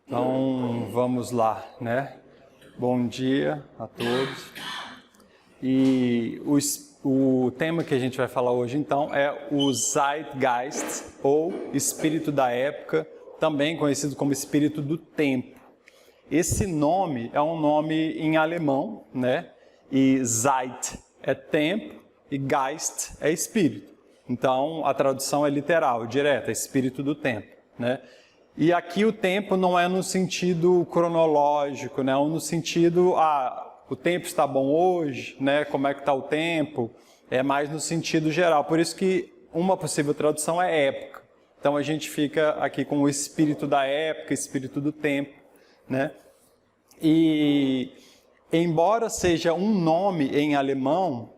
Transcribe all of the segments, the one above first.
Então, vamos lá, né? Bom dia a todos. E o tema que a gente vai falar hoje, então, é o Zeitgeist, ou espírito da época, também conhecido como espírito do tempo. Esse nome é um nome em alemão, né? E Zeit é tempo e Geist é espírito. Então, a tradução é literal, direta, espírito do tempo, né? E aqui o tempo não é no sentido cronológico, né? No sentido, o tempo está bom hoje, né? Como é que está o tempo? É mais no sentido geral. Por isso que uma possível tradução é época. Então a gente fica aqui com o espírito da época, espírito do tempo, né? E embora seja um nome em alemão,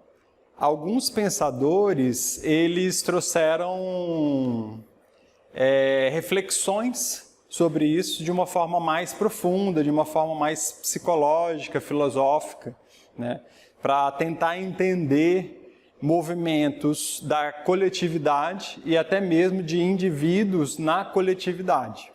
alguns pensadores, eles trouxeram reflexões sobre isso de uma forma mais profunda, de uma forma mais psicológica, filosófica, né? Para tentar entender movimentos da coletividade e até mesmo de indivíduos na coletividade.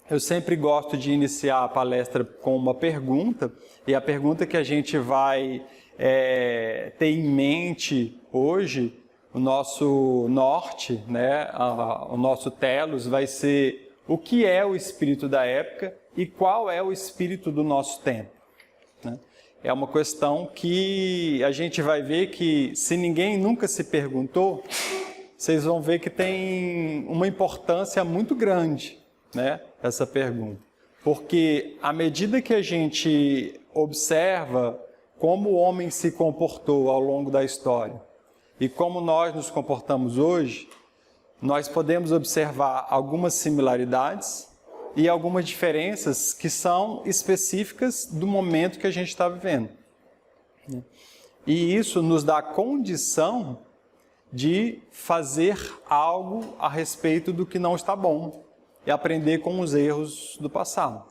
Eu sempre gosto de iniciar a palestra com uma pergunta, e a pergunta que a gente vai ter em mente hoje, o nosso norte, né, o nosso telos vai ser o que é o espírito da época e qual é o espírito do nosso tempo, né? É uma questão que a gente vai ver que, se ninguém nunca se perguntou, vocês vão ver que tem uma importância muito grande, né, essa pergunta. Porque à medida que a gente observa como o homem se comportou ao longo da história, e como nós nos comportamos hoje, nós podemos observar algumas similaridades e algumas diferenças que são específicas do momento que a gente está vivendo. E isso nos dá condição de fazer algo a respeito do que não está bom e aprender com os erros do passado.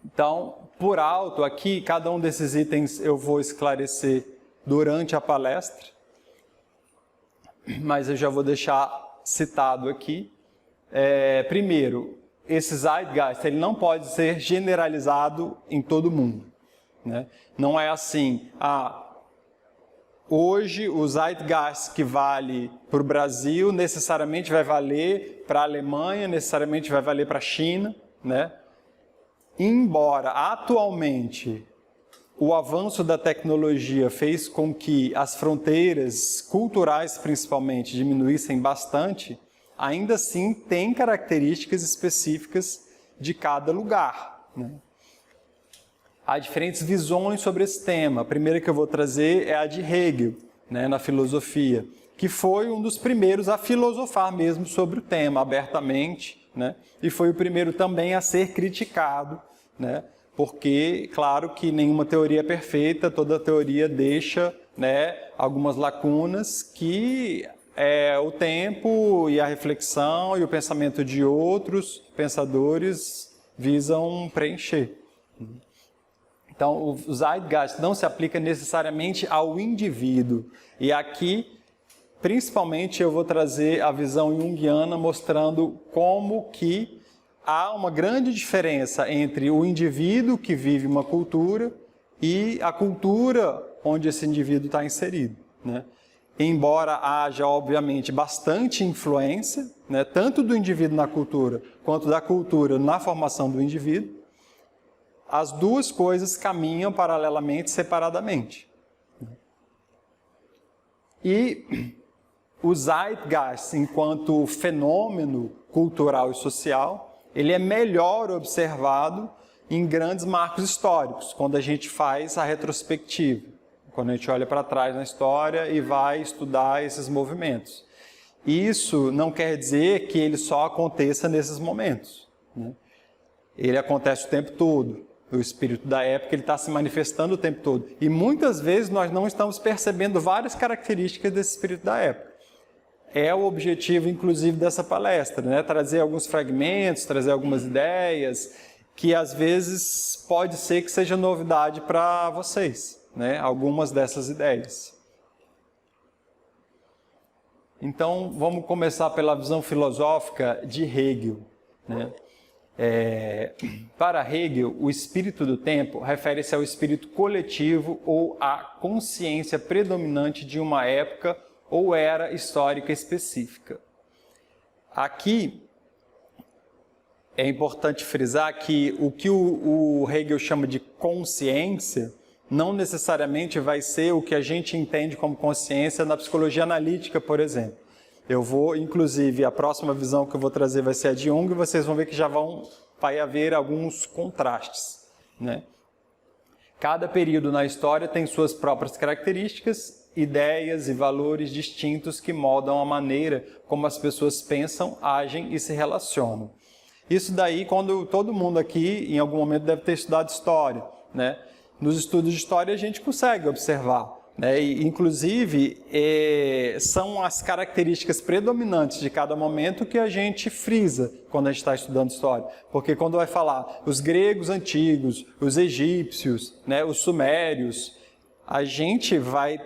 Então, por alto, aqui, cada um desses itens eu vou esclarecer durante a palestra, mas eu já vou deixar citado aqui. Primeiro, esse Zeitgeist, ele não pode ser generalizado em todo mundo, né? Não é assim, hoje o Zeitgeist que vale para o Brasil necessariamente vai valer para a Alemanha, necessariamente vai valer para a China, né? Embora atualmente o avanço da tecnologia fez com que as fronteiras culturais, principalmente, diminuíssem bastante, ainda assim tem características específicas de cada lugar, né? Há diferentes visões sobre esse tema. A primeira que eu vou trazer é a de Hegel, né, na filosofia, que foi um dos primeiros a filosofar mesmo sobre o tema, abertamente, né? E foi o primeiro também a ser criticado, né? Porque, claro que nenhuma teoria é perfeita, toda teoria deixa, né, algumas lacunas que o tempo e a reflexão e o pensamento de outros pensadores visam preencher. Então, o Zeitgeist não se aplica necessariamente ao indivíduo. E aqui, principalmente, eu vou trazer a visão junguiana mostrando como que há uma grande diferença entre o indivíduo que vive uma cultura e a cultura onde esse indivíduo está inserido, né? Embora haja, obviamente, bastante influência, né, tanto do indivíduo na cultura quanto da cultura na formação do indivíduo, as duas coisas caminham paralelamente, separadamente. E o Zeitgeist, enquanto fenômeno cultural e social, ele é melhor observado em grandes marcos históricos, quando a gente faz a retrospectiva, quando a gente olha para trás na história e vai estudar esses movimentos. Isso não quer dizer que ele só aconteça nesses momentos, né? Ele acontece o tempo todo. O espírito da época ele está se manifestando o tempo todo. E muitas vezes nós não estamos percebendo várias características desse espírito da época. É o objetivo, inclusive, dessa palestra, né? Trazer alguns fragmentos, trazer algumas ideias, que às vezes pode ser que seja novidade para vocês, né? Algumas dessas ideias. Então, vamos começar pela visão filosófica de Hegel, né? Para Hegel, o espírito do tempo refere-se ao espírito coletivo ou à consciência predominante de uma época ou era histórica específica. Aqui é importante frisar que o Hegel chama de consciência não necessariamente vai ser o que a gente entende como consciência na psicologia analítica, por exemplo. Eu vou, inclusive, a próxima visão que eu vou trazer vai ser a de Jung, e vocês vão ver que vai haver alguns contrastes, né? Cada período na história tem suas próprias características, ideias e valores distintos que moldam a maneira como as pessoas pensam, agem e se relacionam. Isso daí, quando todo mundo aqui, em algum momento, deve ter estudado história, né? Nos estudos de história a gente consegue observar, né? E, inclusive, são as características predominantes de cada momento que a gente frisa quando a gente está estudando história. Porque quando vai falar os gregos antigos, os egípcios, né, os sumérios, a gente vai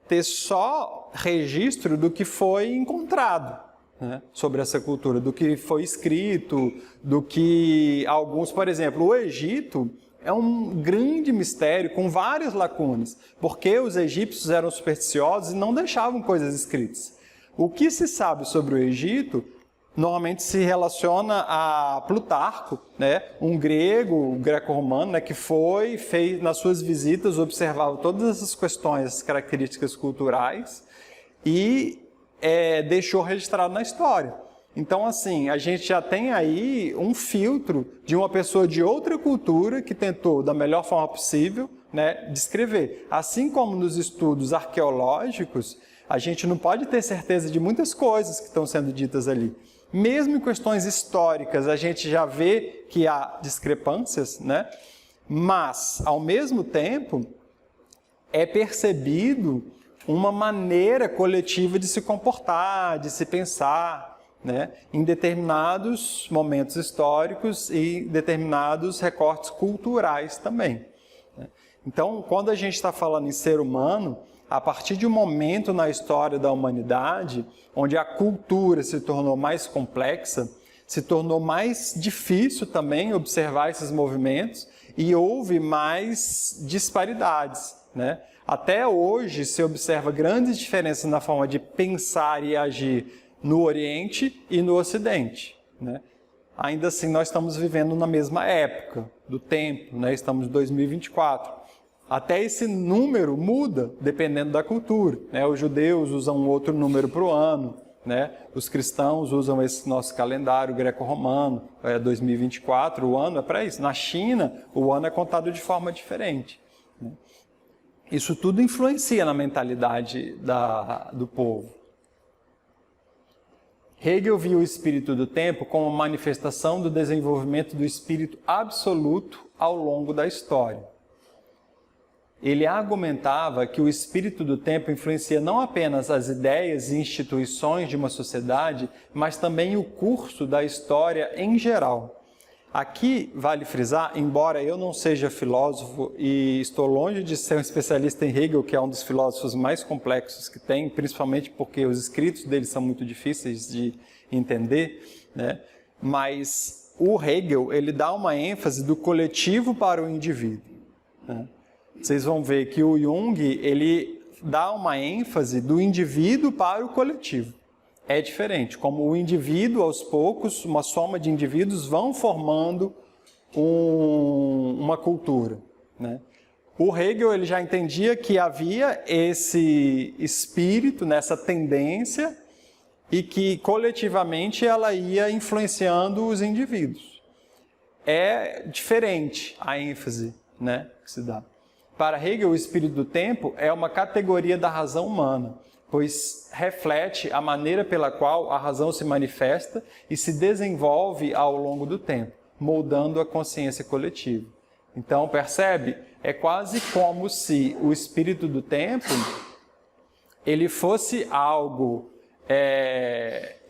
ter só registro do que foi encontrado, né, sobre essa cultura, do que foi escrito, do que alguns, por exemplo, o Egito é um grande mistério com várias lacunas, porque os egípcios eram supersticiosos e não deixavam coisas escritas. O que se sabe sobre o Egito normalmente se relaciona a Plutarco, né, um greco-romano, né, que fez nas suas visitas, observava todas essas questões, essas características culturais e deixou registrado na história. Então, assim, a gente já tem aí um filtro de uma pessoa de outra cultura que tentou, da melhor forma possível, né, descrever. Assim como nos estudos arqueológicos, a gente não pode ter certeza de muitas coisas que estão sendo ditas ali. Mesmo em questões históricas, a gente já vê que há discrepâncias, né? Mas, ao mesmo tempo, é percebido uma maneira coletiva de se comportar, de se pensar, né, em determinados momentos históricos e determinados recortes culturais também. Então, quando a gente está falando em ser humano, a partir de um momento na história da humanidade, onde a cultura se tornou mais complexa, se tornou mais difícil também observar esses movimentos e houve mais disparidades, né? Até hoje se observa grandes diferenças na forma de pensar e agir no Oriente e no Ocidente, né? Ainda assim, nós estamos vivendo na mesma época do tempo, né? Estamos em 2024. Até esse número muda dependendo da cultura, né? Os judeus usam um outro número para o ano, né? Os cristãos usam esse nosso calendário greco-romano, 2024, o ano é para isso. Na China, o ano é contado de forma diferente, né? Isso tudo influencia na mentalidade do povo. Hegel viu o espírito do tempo como uma manifestação do desenvolvimento do espírito absoluto ao longo da história. Ele argumentava que o espírito do tempo influencia não apenas as ideias e instituições de uma sociedade, mas também o curso da história em geral. Aqui vale frisar, embora eu não seja filósofo e estou longe de ser um especialista em Hegel, que é um dos filósofos mais complexos que tem, principalmente porque os escritos dele são muito difíceis de entender, né? Mas o Hegel, ele dá uma ênfase do coletivo para o indivíduo, né? Vocês vão ver que o Jung, ele dá uma ênfase do indivíduo para o coletivo. É diferente, como o indivíduo, aos poucos, uma soma de indivíduos vão formando uma cultura, né? O Hegel, ele já entendia que havia esse espírito, nessa tendência, e que coletivamente ela ia influenciando os indivíduos. É diferente a ênfase, né, que se dá. Para Hegel, o espírito do tempo é uma categoria da razão humana, pois reflete a maneira pela qual a razão se manifesta e se desenvolve ao longo do tempo, moldando a consciência coletiva. Então, percebe? É quase como se o espírito do tempo ele fosse algo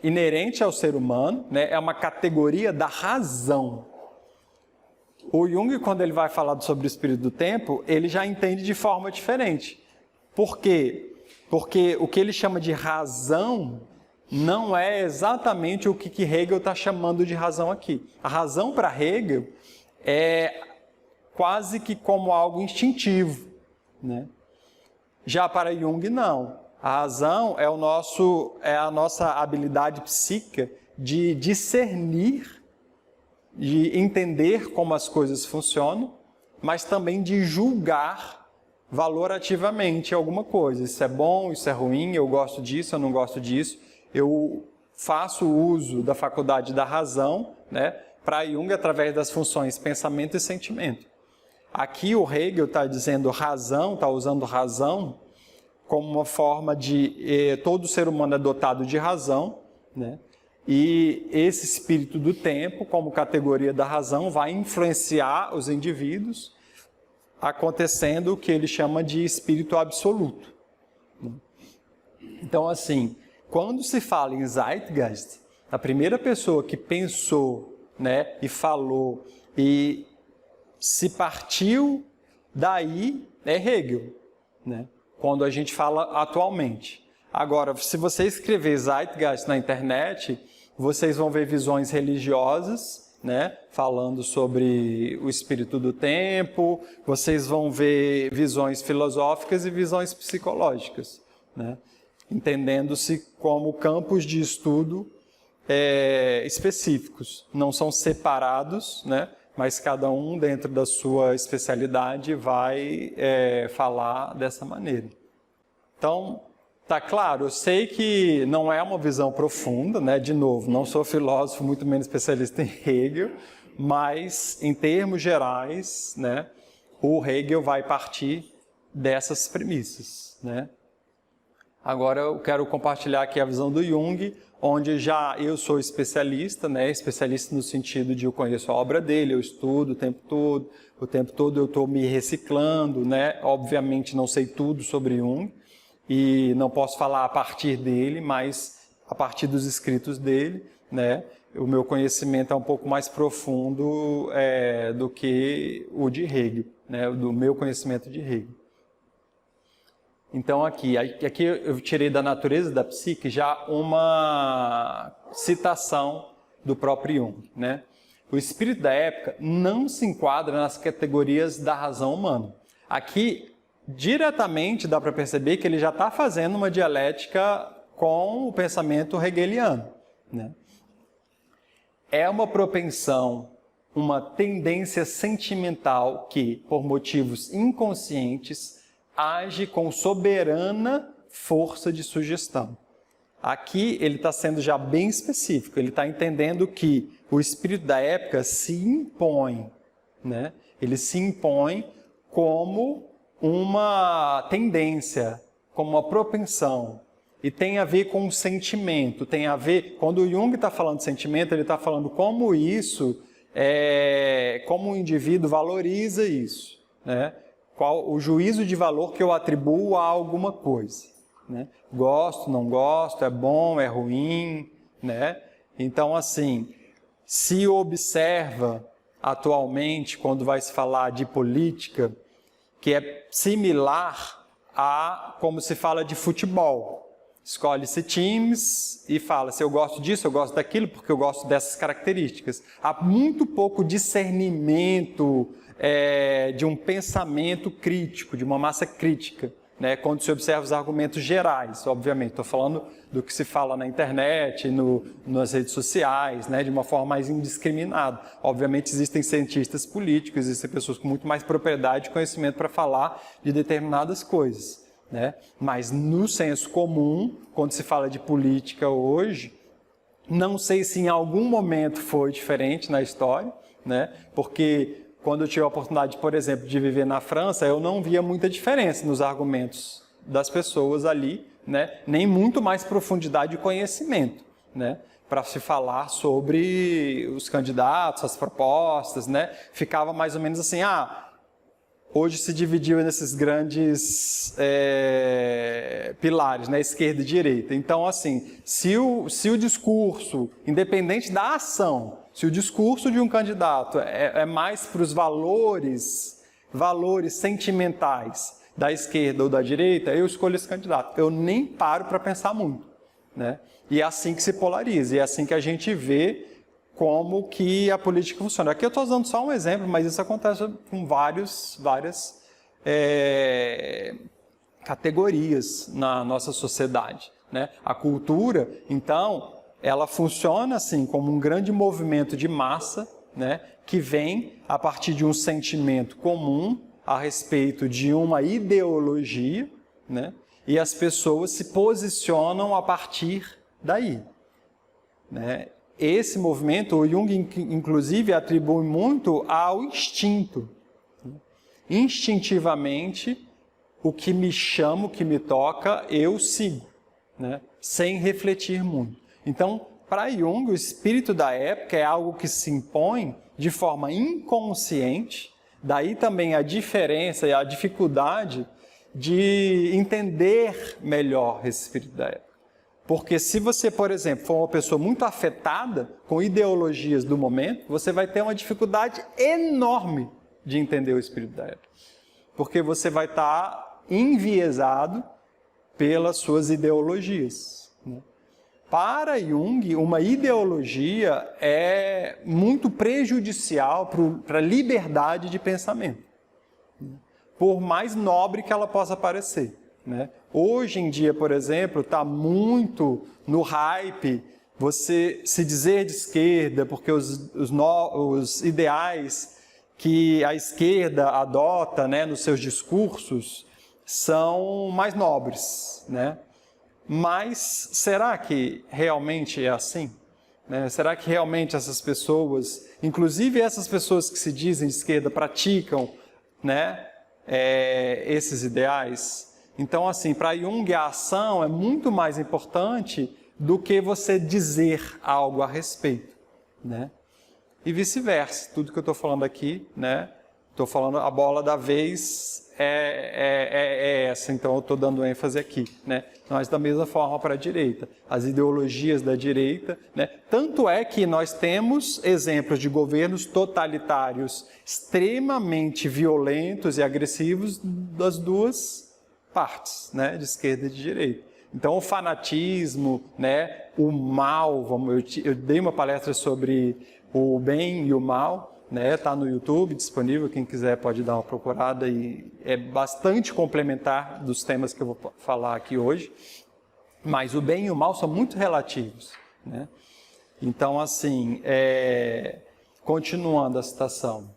inerente ao ser humano, né? É uma categoria da razão. O Jung, quando ele vai falar sobre o espírito do tempo, ele já entende de forma diferente. Por quê? Porque o que ele chama de razão não é exatamente o que Hegel está chamando de razão aqui. A razão para Hegel é quase que como algo instintivo, né? Já para Jung, não. A razão é a nossa habilidade psíquica de discernir, de entender como as coisas funcionam, mas também de julgar valorativamente alguma coisa. Isso é bom, isso é ruim, eu gosto disso, eu não gosto disso. Eu faço uso da faculdade da razão, né, para Jung através das funções pensamento e sentimento. Aqui o Hegel está dizendo razão, está usando razão como uma forma de... todo ser humano é dotado de razão, né? E esse espírito do tempo, como categoria da razão, vai influenciar os indivíduos, acontecendo o que ele chama de espírito absoluto. Então, assim, quando se fala em Zeitgeist, a primeira pessoa que pensou, né, e falou e se partiu daí é Hegel, né? Quando a gente fala atualmente. Agora, se você escrever Zeitgeist na internet, vocês vão ver visões religiosas, né, falando sobre o espírito do tempo, vocês vão ver visões filosóficas e visões psicológicas, né, entendendo-se como campos de estudo específicos. Não são separados, né, mas cada um, dentro da sua especialidade, vai falar dessa maneira. Então, tá claro, eu sei que não é uma visão profunda, né? De novo, não sou filósofo, muito menos especialista em Hegel, mas, em termos gerais, né, o Hegel vai partir dessas premissas, né? Agora eu quero compartilhar aqui a visão do Jung, onde já eu sou especialista, né? Especialista no sentido de eu conheço a obra dele, eu estudo o tempo todo eu estou me reciclando, né? Obviamente não sei tudo sobre Jung, e não posso falar a partir dele, mas a partir dos escritos dele, né, o meu conhecimento é um pouco mais profundo do que o de Hegel, né, do meu conhecimento de Hegel. Então aqui eu tirei da natureza da psique já uma citação do próprio Jung, né? O espírito da época não se enquadra nas categorias da razão humana. Aqui diretamente dá para perceber que ele já está fazendo uma dialética com o pensamento hegeliano, né? É uma propensão, uma tendência sentimental que, por motivos inconscientes, age com soberana força de sugestão. Aqui ele está sendo já bem específico, ele está entendendo que o espírito da época se impõe, né? Ele se impõe como uma tendência, como uma propensão, e tem a ver com o sentimento, tem a ver, quando o Jung está falando de sentimento, ele está falando como isso, como o indivíduo valoriza isso, né? Qual o juízo de valor que eu atribuo a alguma coisa, né? Gosto, não gosto, é bom, é ruim, né? Então, assim, se observa atualmente, quando vai se falar de política, que é similar a como se fala de futebol. Escolhe-se times e fala-se, eu gosto disso, eu gosto daquilo, porque eu gosto dessas características. Há muito pouco discernimento de um pensamento crítico, de uma massa crítica, né, quando se observa os argumentos gerais, obviamente. Estou falando do que se fala na internet, nas redes sociais, né, de uma forma mais indiscriminada. Obviamente existem cientistas políticos, existem pessoas com muito mais propriedade e conhecimento para falar de determinadas coisas, né? Mas no senso comum, quando se fala de política hoje, não sei se em algum momento foi diferente na história, né? Porque quando eu tive a oportunidade, por exemplo, de viver na França, eu não via muita diferença nos argumentos das pessoas ali, né? Nem muito mais profundidade de conhecimento, né? Para se falar sobre os candidatos, as propostas, né? Ficava mais ou menos assim, hoje se dividiu nesses grandes pilares, né? Esquerda e direita. Então, assim, se o discurso, independente da ação, se o discurso de um candidato é mais para os valores sentimentais da esquerda ou da direita, eu escolho esse candidato. Eu nem paro para pensar muito, né? E é assim que se polariza, e é assim que a gente vê como que a política funciona. Aqui eu estou usando só um exemplo, mas isso acontece com várias categorias na nossa sociedade, né? A cultura, então, ela funciona assim como um grande movimento de massa, né? Que vem a partir de um sentimento comum a respeito de uma ideologia, né? E as pessoas se posicionam a partir daí, né? Esse movimento, o Jung, inclusive, atribui muito ao instinto. Instintivamente, o que me chama, o que me toca, eu sigo, né? Sem refletir muito. Então, para Jung, o espírito da época é algo que se impõe de forma inconsciente, daí também a diferença e a dificuldade de entender melhor esse espírito da época. Porque se você, por exemplo, for uma pessoa muito afetada com ideologias do momento, você vai ter uma dificuldade enorme de entender o espírito da época. Porque você vai estar enviesado pelas suas ideologias, né? Para Jung, uma ideologia é muito prejudicial para a liberdade de pensamento, né? Por mais nobre que ela possa parecer, né? Hoje em dia, por exemplo, está muito no hype você se dizer de esquerda, porque os ideais que a esquerda adota, né, nos seus discursos são mais nobres, né? Mas será que realmente é assim? Né? Será que realmente essas pessoas, inclusive essas pessoas que se dizem de esquerda, praticam, né, esses ideais? Então, assim, para Jung, a ação é muito mais importante do que você dizer algo a respeito, né? E vice-versa. Tudo que eu estou falando aqui, né? Estou falando a bola da vez é essa, então eu estou dando ênfase aqui, né? Mas da mesma forma para a direita. As ideologias da direita, né? Tanto é que nós temos exemplos de governos totalitários extremamente violentos e agressivos das duas partes, né, de esquerda e de direita. Então, o fanatismo, né, o mal, eu dei uma palestra sobre o bem e o mal, né, tá no YouTube, disponível, quem quiser pode dar uma procurada, e é bastante complementar dos temas que eu vou falar aqui hoje, mas o bem e o mal são muito relativos, né? Então, assim, continuando a citação,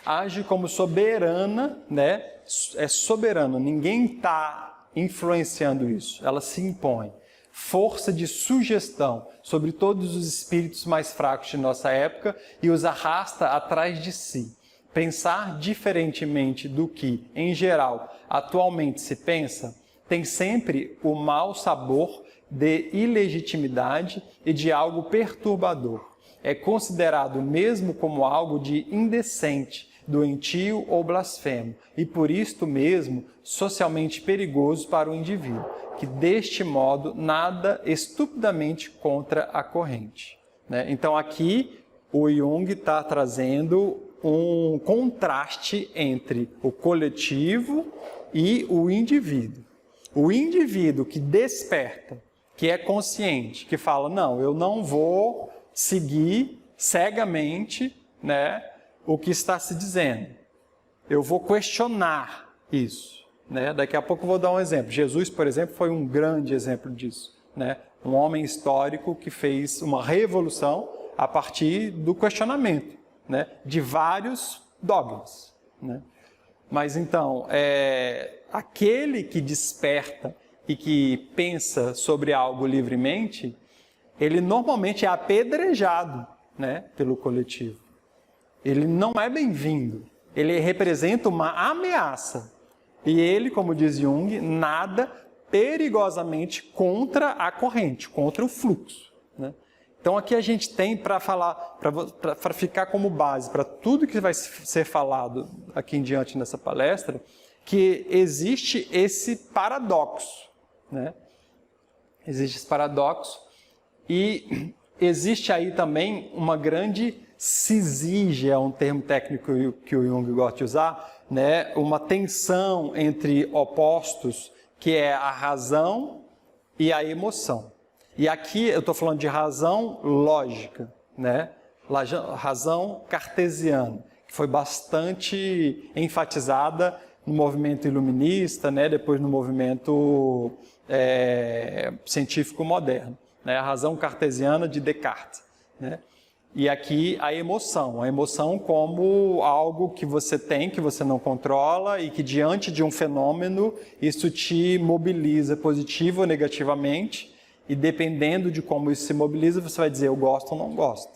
age como soberana, né? É soberano, ninguém está influenciando isso, ela se impõe. Força de sugestão sobre todos os espíritos mais fracos de nossa época e os arrasta atrás de si. Pensar diferentemente do que, em geral, atualmente se pensa, tem sempre o mau sabor de ilegitimidade e de algo perturbador. É considerado mesmo como algo de indecente, doentio ou blasfemo, e por isto mesmo socialmente perigoso para o indivíduo, que deste modo nada estupidamente contra a corrente, né? Então aqui o Jung está trazendo um contraste entre o coletivo e o indivíduo. O indivíduo que desperta, que é consciente, que fala, não, eu não vou seguir cegamente, né, o que está se dizendo. Eu vou questionar isso, né? Daqui a pouco eu vou dar um exemplo. Jesus, por exemplo, foi um grande exemplo disso, né? Um homem histórico que fez uma revolução a partir do questionamento, né, de vários dogmas, né? Mas então, aquele que desperta e que pensa sobre algo livremente, ele normalmente é apedrejado, né, pelo coletivo. Ele não é bem-vindo, ele representa uma ameaça. E ele, como diz Jung, nada perigosamente contra a corrente, contra o fluxo, né? Então aqui a gente tem para falar, para ficar como base para tudo que vai ser falado aqui em diante nessa palestra, que existe esse paradoxo, né? Existe esse paradoxo e existe aí também uma grande cisígia, é um termo técnico que o Jung gosta de usar, né? Uma tensão entre opostos, que é a razão e a emoção. E aqui eu estou falando de razão lógica, né? Razão cartesiana, que foi bastante enfatizada no movimento iluminista, né? Depois no movimento científico moderno, né? A razão cartesiana de Descartes, né? E aqui a emoção como algo que você tem, que você não controla e que diante de um fenômeno, isso te mobiliza positivo ou negativamente, e dependendo de como isso se mobiliza, você vai dizer eu gosto ou não gosto.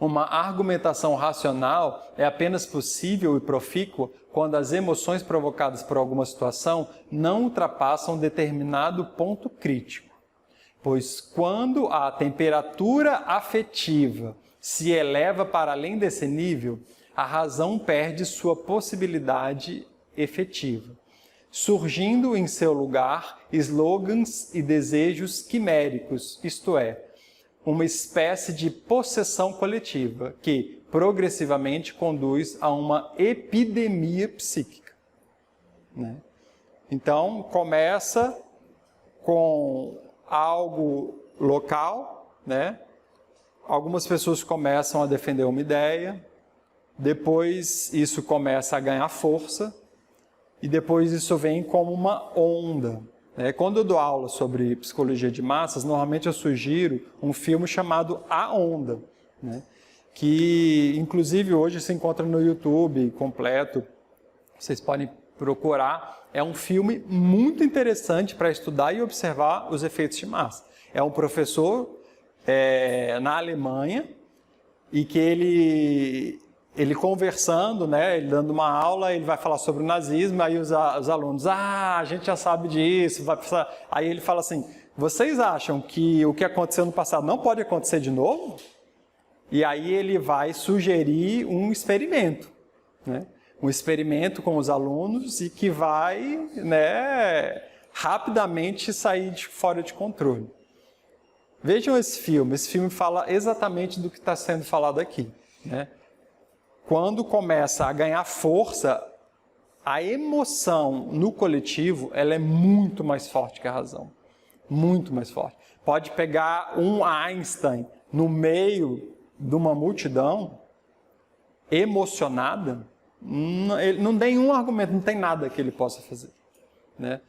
Uma argumentação racional é apenas possível e profícua quando as emoções provocadas por alguma situação não ultrapassam determinado ponto crítico. Pois quando a temperatura afetiva se eleva para além desse nível, a razão perde sua possibilidade efetiva, surgindo em seu lugar slogans e desejos quiméricos, isto é, uma espécie de possessão coletiva que progressivamente conduz a uma epidemia psíquica, né? Então, começa com algo local, né? Algumas pessoas começam a defender uma ideia, depois isso começa a ganhar força e depois isso vem como uma onda, né? Quando eu dou aula sobre psicologia de massas, normalmente eu sugiro um filme chamado A Onda, né? Que inclusive hoje se encontra no YouTube completo, vocês podem procurar. É um filme muito interessante para estudar e observar os efeitos de massa. É um professor na Alemanha e que ele conversando, né, ele dando uma aula, ele vai falar sobre o nazismo, aí os alunos, a gente já sabe disso, vai precisar... Aí ele fala assim, vocês acham que o que aconteceu no passado não pode acontecer de novo? E aí ele vai sugerir um experimento, né? Um experimento com os alunos e que vai, né, rapidamente sair fora de controle. Vejam esse filme fala exatamente do que está sendo falado aqui, né? Quando começa a ganhar força, a emoção no coletivo, ela é muito mais forte que a razão, muito mais forte. Pode pegar um Einstein no meio de uma multidão emocionada, não tem um argumento, não tem nada que ele possa fazer, né?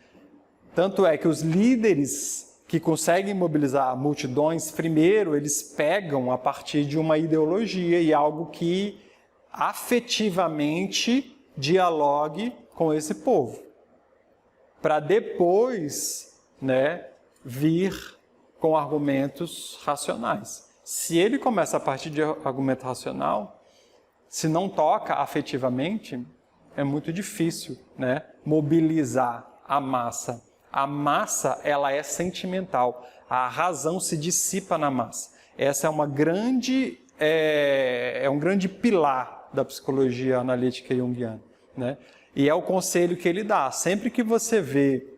Tanto é que os líderes que conseguem mobilizar multidões, primeiro eles pegam a partir de uma ideologia e algo que afetivamente dialogue com esse povo, para depois, né, vir com argumentos racionais. Se ele começa a partir de argumento racional, se não toca afetivamente, é muito difícil, né, mobilizar a massa. A massa, ela é sentimental. A razão se dissipa na massa. Essa é uma grande, um grande pilar da psicologia analítica junguiana, né? E é o conselho que ele dá. Sempre que você vê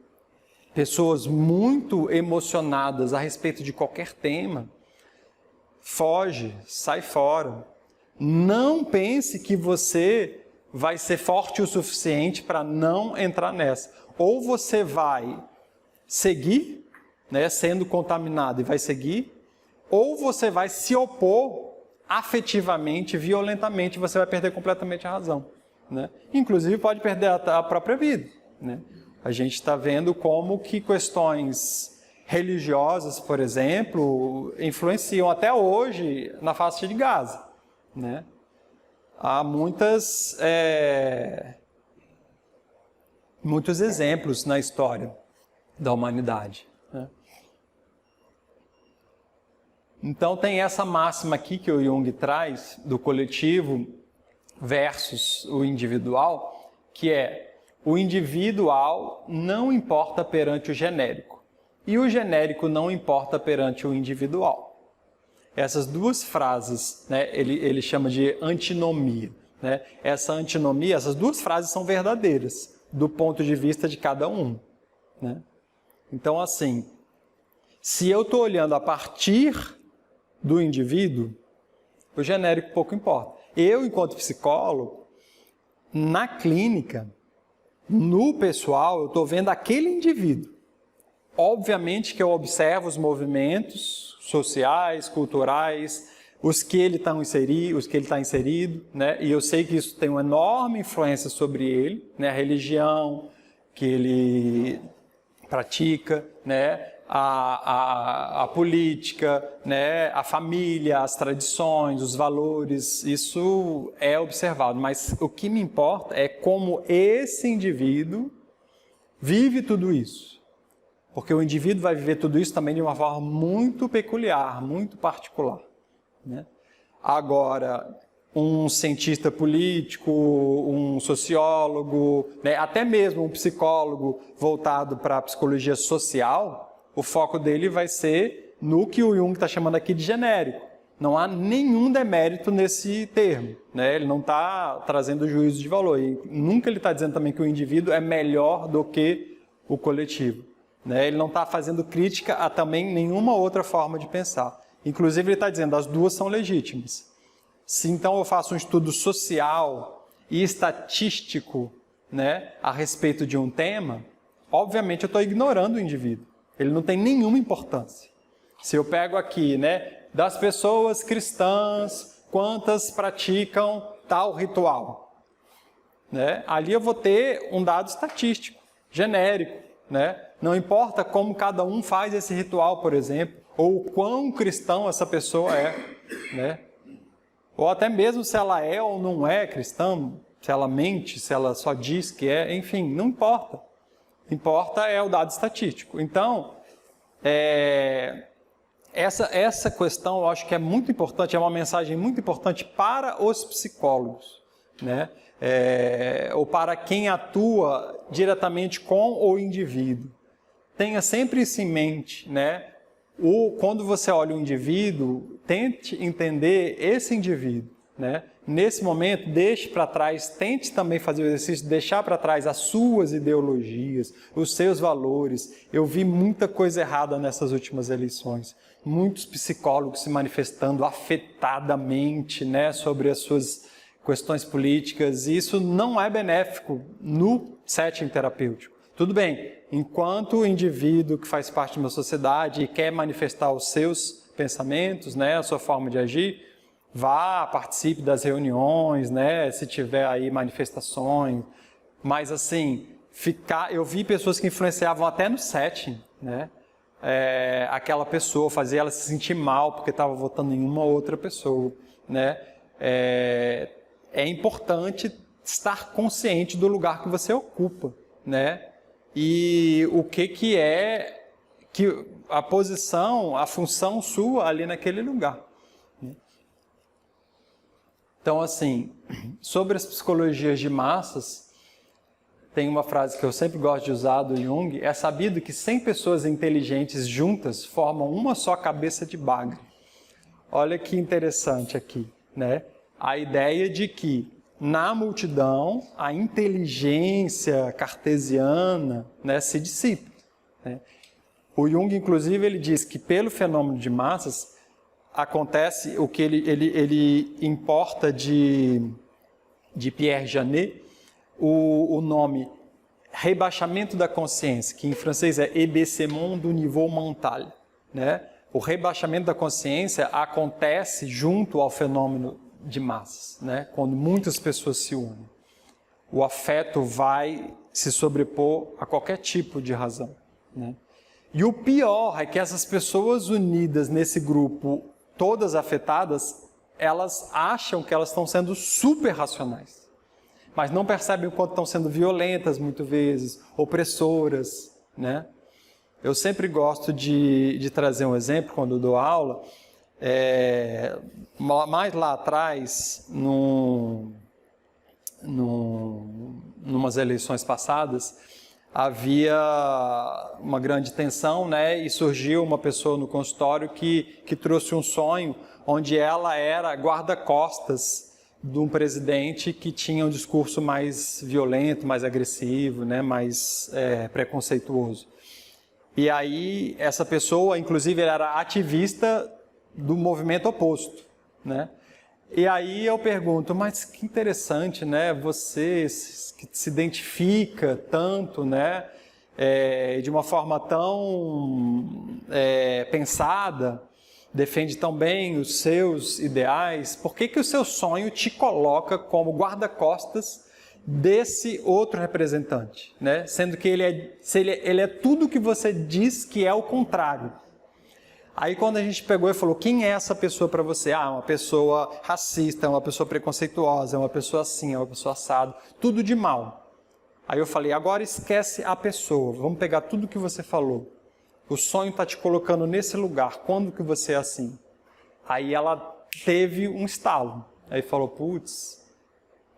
pessoas muito emocionadas a respeito de qualquer tema, foge, sai fora. Não pense que você vai ser forte o suficiente para não entrar nessa. Ou você vai seguir, né, sendo contaminado e vai seguir, ou você vai se opor afetivamente, violentamente, você vai perder completamente a razão, né? Inclusive pode perder a própria vida, né? A gente está vendo como que questões religiosas, por exemplo, influenciam até hoje na faixa de Gaza, né? Há muitos exemplos na história da humanidade, né? Então tem essa máxima aqui que o Jung traz, do coletivo versus o individual, que é: o individual não importa perante o genérico, e o genérico não importa perante o individual. Essas duas frases, né, ele chama de antinomia, né? Essa antinomia, essas duas frases são verdadeiras, do ponto de vista de cada um, né? Então, assim, se eu estou olhando a partir do indivíduo, o genérico pouco importa. Eu, enquanto psicólogo, na clínica, no pessoal, eu estou vendo aquele indivíduo. obviamente que eu observo os movimentos sociais, culturais, os que ele está inserido, né? E eu sei que isso tem uma enorme influência sobre ele, né? A religião que ele pratica, né? A política, né? A família, as tradições, os valores, isso é observado. Mas o que me importa é como esse indivíduo vive tudo isso. Porque o indivíduo vai viver tudo isso também de uma forma muito peculiar, muito particular, né? Agora, um cientista político, um sociólogo, né, até mesmo um psicólogo voltado para a psicologia social, o foco dele vai ser no que o Jung está chamando aqui de genérico. Não há nenhum demérito nesse termo, né? Ele não está trazendo juízo de valor. E nunca ele está dizendo também que o indivíduo é melhor do que o coletivo, né? Ele não está fazendo crítica a também nenhuma outra forma de pensar. Inclusive, ele está dizendo que as duas são legítimas. Se então eu faço um estudo social e estatístico, né, a respeito de um tema, obviamente eu estou ignorando o indivíduo. Ele não tem nenhuma importância. Se eu pego aqui, né, das pessoas cristãs, quantas praticam tal ritual, né? Ali eu vou ter um dado estatístico, genérico, né? Não importa como cada um faz esse ritual, por exemplo, ou o quão cristão essa pessoa é, né? Ou até mesmo se ela é ou não é cristã, se ela mente, se ela só diz que é, enfim, não importa. Importa é o dado estatístico. Então, essa questão eu acho que é muito importante, é uma mensagem muito importante para os psicólogos, né? Ou para quem atua diretamente com o indivíduo. Tenha sempre isso em mente, né? Quando você olha o indivíduo, tente entender esse indivíduo, né? Nesse momento, deixe para trás, tente também fazer o exercício de deixar para trás as suas ideologias, os seus valores. Eu vi muita coisa errada nessas últimas eleições. Muitos psicólogos se manifestando afetadamente, né, sobre as suas questões políticas. E isso não é benéfico no setting terapêutico. Tudo bem, enquanto o indivíduo que faz parte de uma sociedade e quer manifestar os seus pensamentos, né, a sua forma de agir, vá, participe das reuniões, né, se tiver aí manifestações, mas assim, eu vi pessoas que influenciavam até no setting, né, aquela pessoa, fazia ela se sentir mal porque estava votando em uma outra pessoa, né. É importante estar consciente do lugar que você ocupa, né, e o que é que a posição, a função sua ali naquele lugar. Então, assim, sobre as psicologias de massas, tem uma frase que eu sempre gosto de usar do Jung: é sabido que 100 pessoas inteligentes juntas formam uma só cabeça de bagre. Olha que interessante aqui, né? A ideia de que na multidão a inteligência cartesiana, né, se dissipa, né? O Jung, inclusive, ele diz que pelo fenômeno de massas acontece o que ele importa de Pierre Janet, o nome rebaixamento da consciência, que em francês é ébaissement du niveau mental, né? O rebaixamento da consciência acontece junto ao fenômeno de massas, né? Quando muitas pessoas se unem. O afeto vai se sobrepor a qualquer tipo de razão, né? E o pior é que essas pessoas unidas nesse grupo, todas afetadas, elas acham que elas estão sendo super racionais, mas não percebem o quanto estão sendo violentas muitas vezes, opressoras, né? Eu sempre gosto de trazer um exemplo quando eu dou aula. Mais lá atrás, numas eleições passadas, havia uma grande tensão, né? E surgiu uma pessoa no consultório que trouxe um sonho onde ela era guarda-costas de um presidente que tinha um discurso mais violento, mais agressivo, né? Mais preconceituoso. E aí essa pessoa, inclusive, era ativista do movimento oposto, né? E aí eu pergunto, mas que interessante, né? Você que se identifica tanto, né, de uma forma tão pensada, defende tão bem os seus ideais, por que o seu sonho te coloca como guarda-costas desse outro representante, né? Sendo que ele é tudo que você diz que é o contrário. Aí quando a gente pegou e falou, quem é essa pessoa para você? Ah, uma pessoa racista, uma pessoa preconceituosa, uma pessoa assim, uma pessoa assado, tudo de mal. Aí eu falei, agora esquece a pessoa, vamos pegar tudo que você falou. O sonho está te colocando nesse lugar, quando que você é assim? Aí ela teve um estalo, aí falou, putz,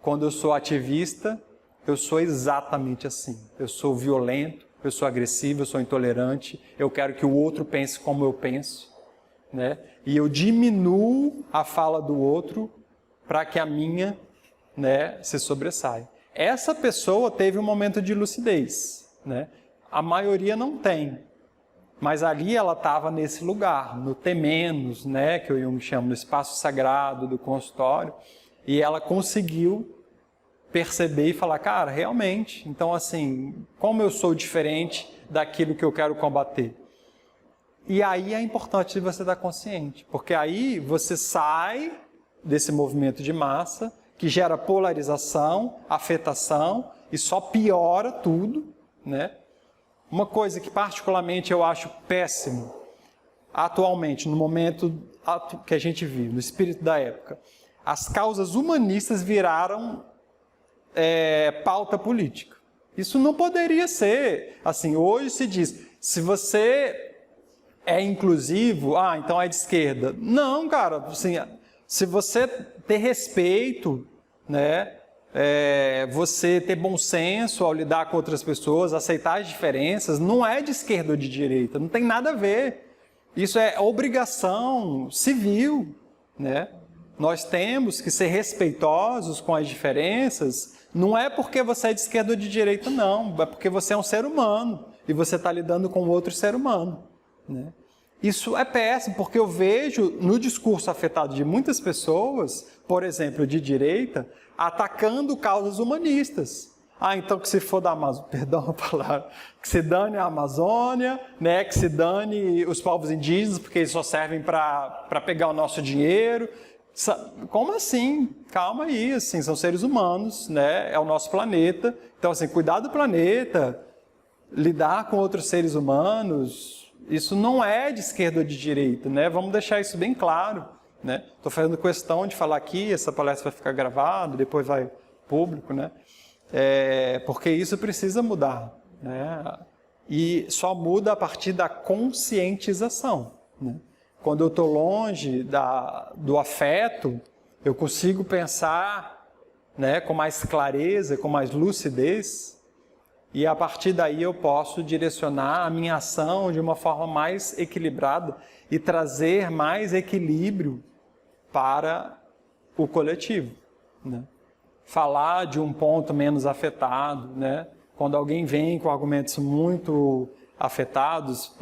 quando eu sou ativista, eu sou exatamente assim. Eu sou violento, eu sou agressivo, eu sou intolerante, eu quero que o outro pense como eu penso, né? E eu diminuo a fala do outro para que a minha, né, se sobressaia. Essa pessoa teve um momento de lucidez, né? A maioria não tem. Mas ali ela estava nesse lugar, no T-, né, que eu me chamo, no espaço sagrado do consultório, e ela conseguiu perceber e falar, cara, realmente, então assim, como eu sou diferente daquilo que eu quero combater? E aí é importante você estar consciente, porque aí você sai desse movimento de massa, que gera polarização, afetação, e só piora tudo, né? Uma coisa que particularmente eu acho péssimo, atualmente, no momento que a gente vive, no espírito da época, as causas humanistas viraram pauta política. Isso não poderia ser. Assim, hoje se diz, se você é inclusivo, então é de esquerda. Não, cara, assim, se você ter respeito, né? Você ter bom senso ao lidar com outras pessoas, aceitar as diferenças, não é de esquerda ou de direita, não tem nada a ver. Isso é obrigação civil, né? Nós temos que ser respeitosos com as diferenças, não é porque você é de esquerda ou de direita, não, é porque você é um ser humano e você está lidando com outro ser humano, né? Isso é péssimo, porque eu vejo no discurso afetado de muitas pessoas, por exemplo, de direita, atacando causas humanistas. Então que se for da Amazônia, perdão a palavra, que se dane a Amazônia, né, que se dane os povos indígenas, porque eles só servem para pegar o nosso dinheiro. Como assim? Calma aí, assim, são seres humanos, né, é o nosso planeta. Então, assim, cuidar do planeta, lidar com outros seres humanos, isso não é de esquerda ou de direita, né? Vamos deixar isso bem claro, né? Estou fazendo questão de falar aqui, essa palestra vai ficar gravada, depois vai público, né? Porque isso precisa mudar, né? E só muda a partir da conscientização, né? Quando eu estou longe do afeto, eu consigo pensar, né, com mais clareza, com mais lucidez, e a partir daí eu posso direcionar a minha ação de uma forma mais equilibrada e trazer mais equilíbrio para o coletivo, né? Falar de um ponto menos afetado, né? Quando alguém vem com argumentos muito afetados,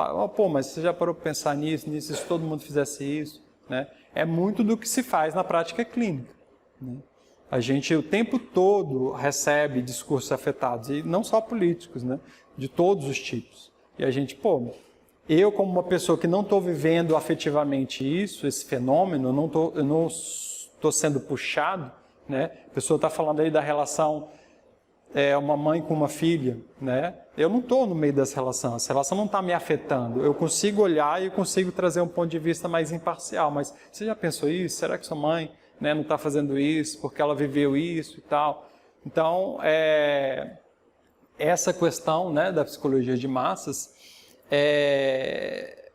mas você já parou para pensar nisso, se todo mundo fizesse isso, né? É muito do que se faz na prática clínica, né? A gente o tempo todo recebe discursos afetados, e não só políticos, né? De todos os tipos. E a gente, eu como uma pessoa que não estou vivendo afetivamente isso, esse fenômeno, eu não estou sendo puxado, né? A pessoa está falando aí da relação uma mãe com uma filha, né? Eu não estou no meio dessa relação, essa relação não está me afetando. Eu consigo olhar e eu consigo trazer um ponto de vista mais imparcial, mas você já pensou isso? Será que sua mãe, né, não está fazendo isso porque ela viveu isso e tal? Então, essa questão, né, da psicologia de massas é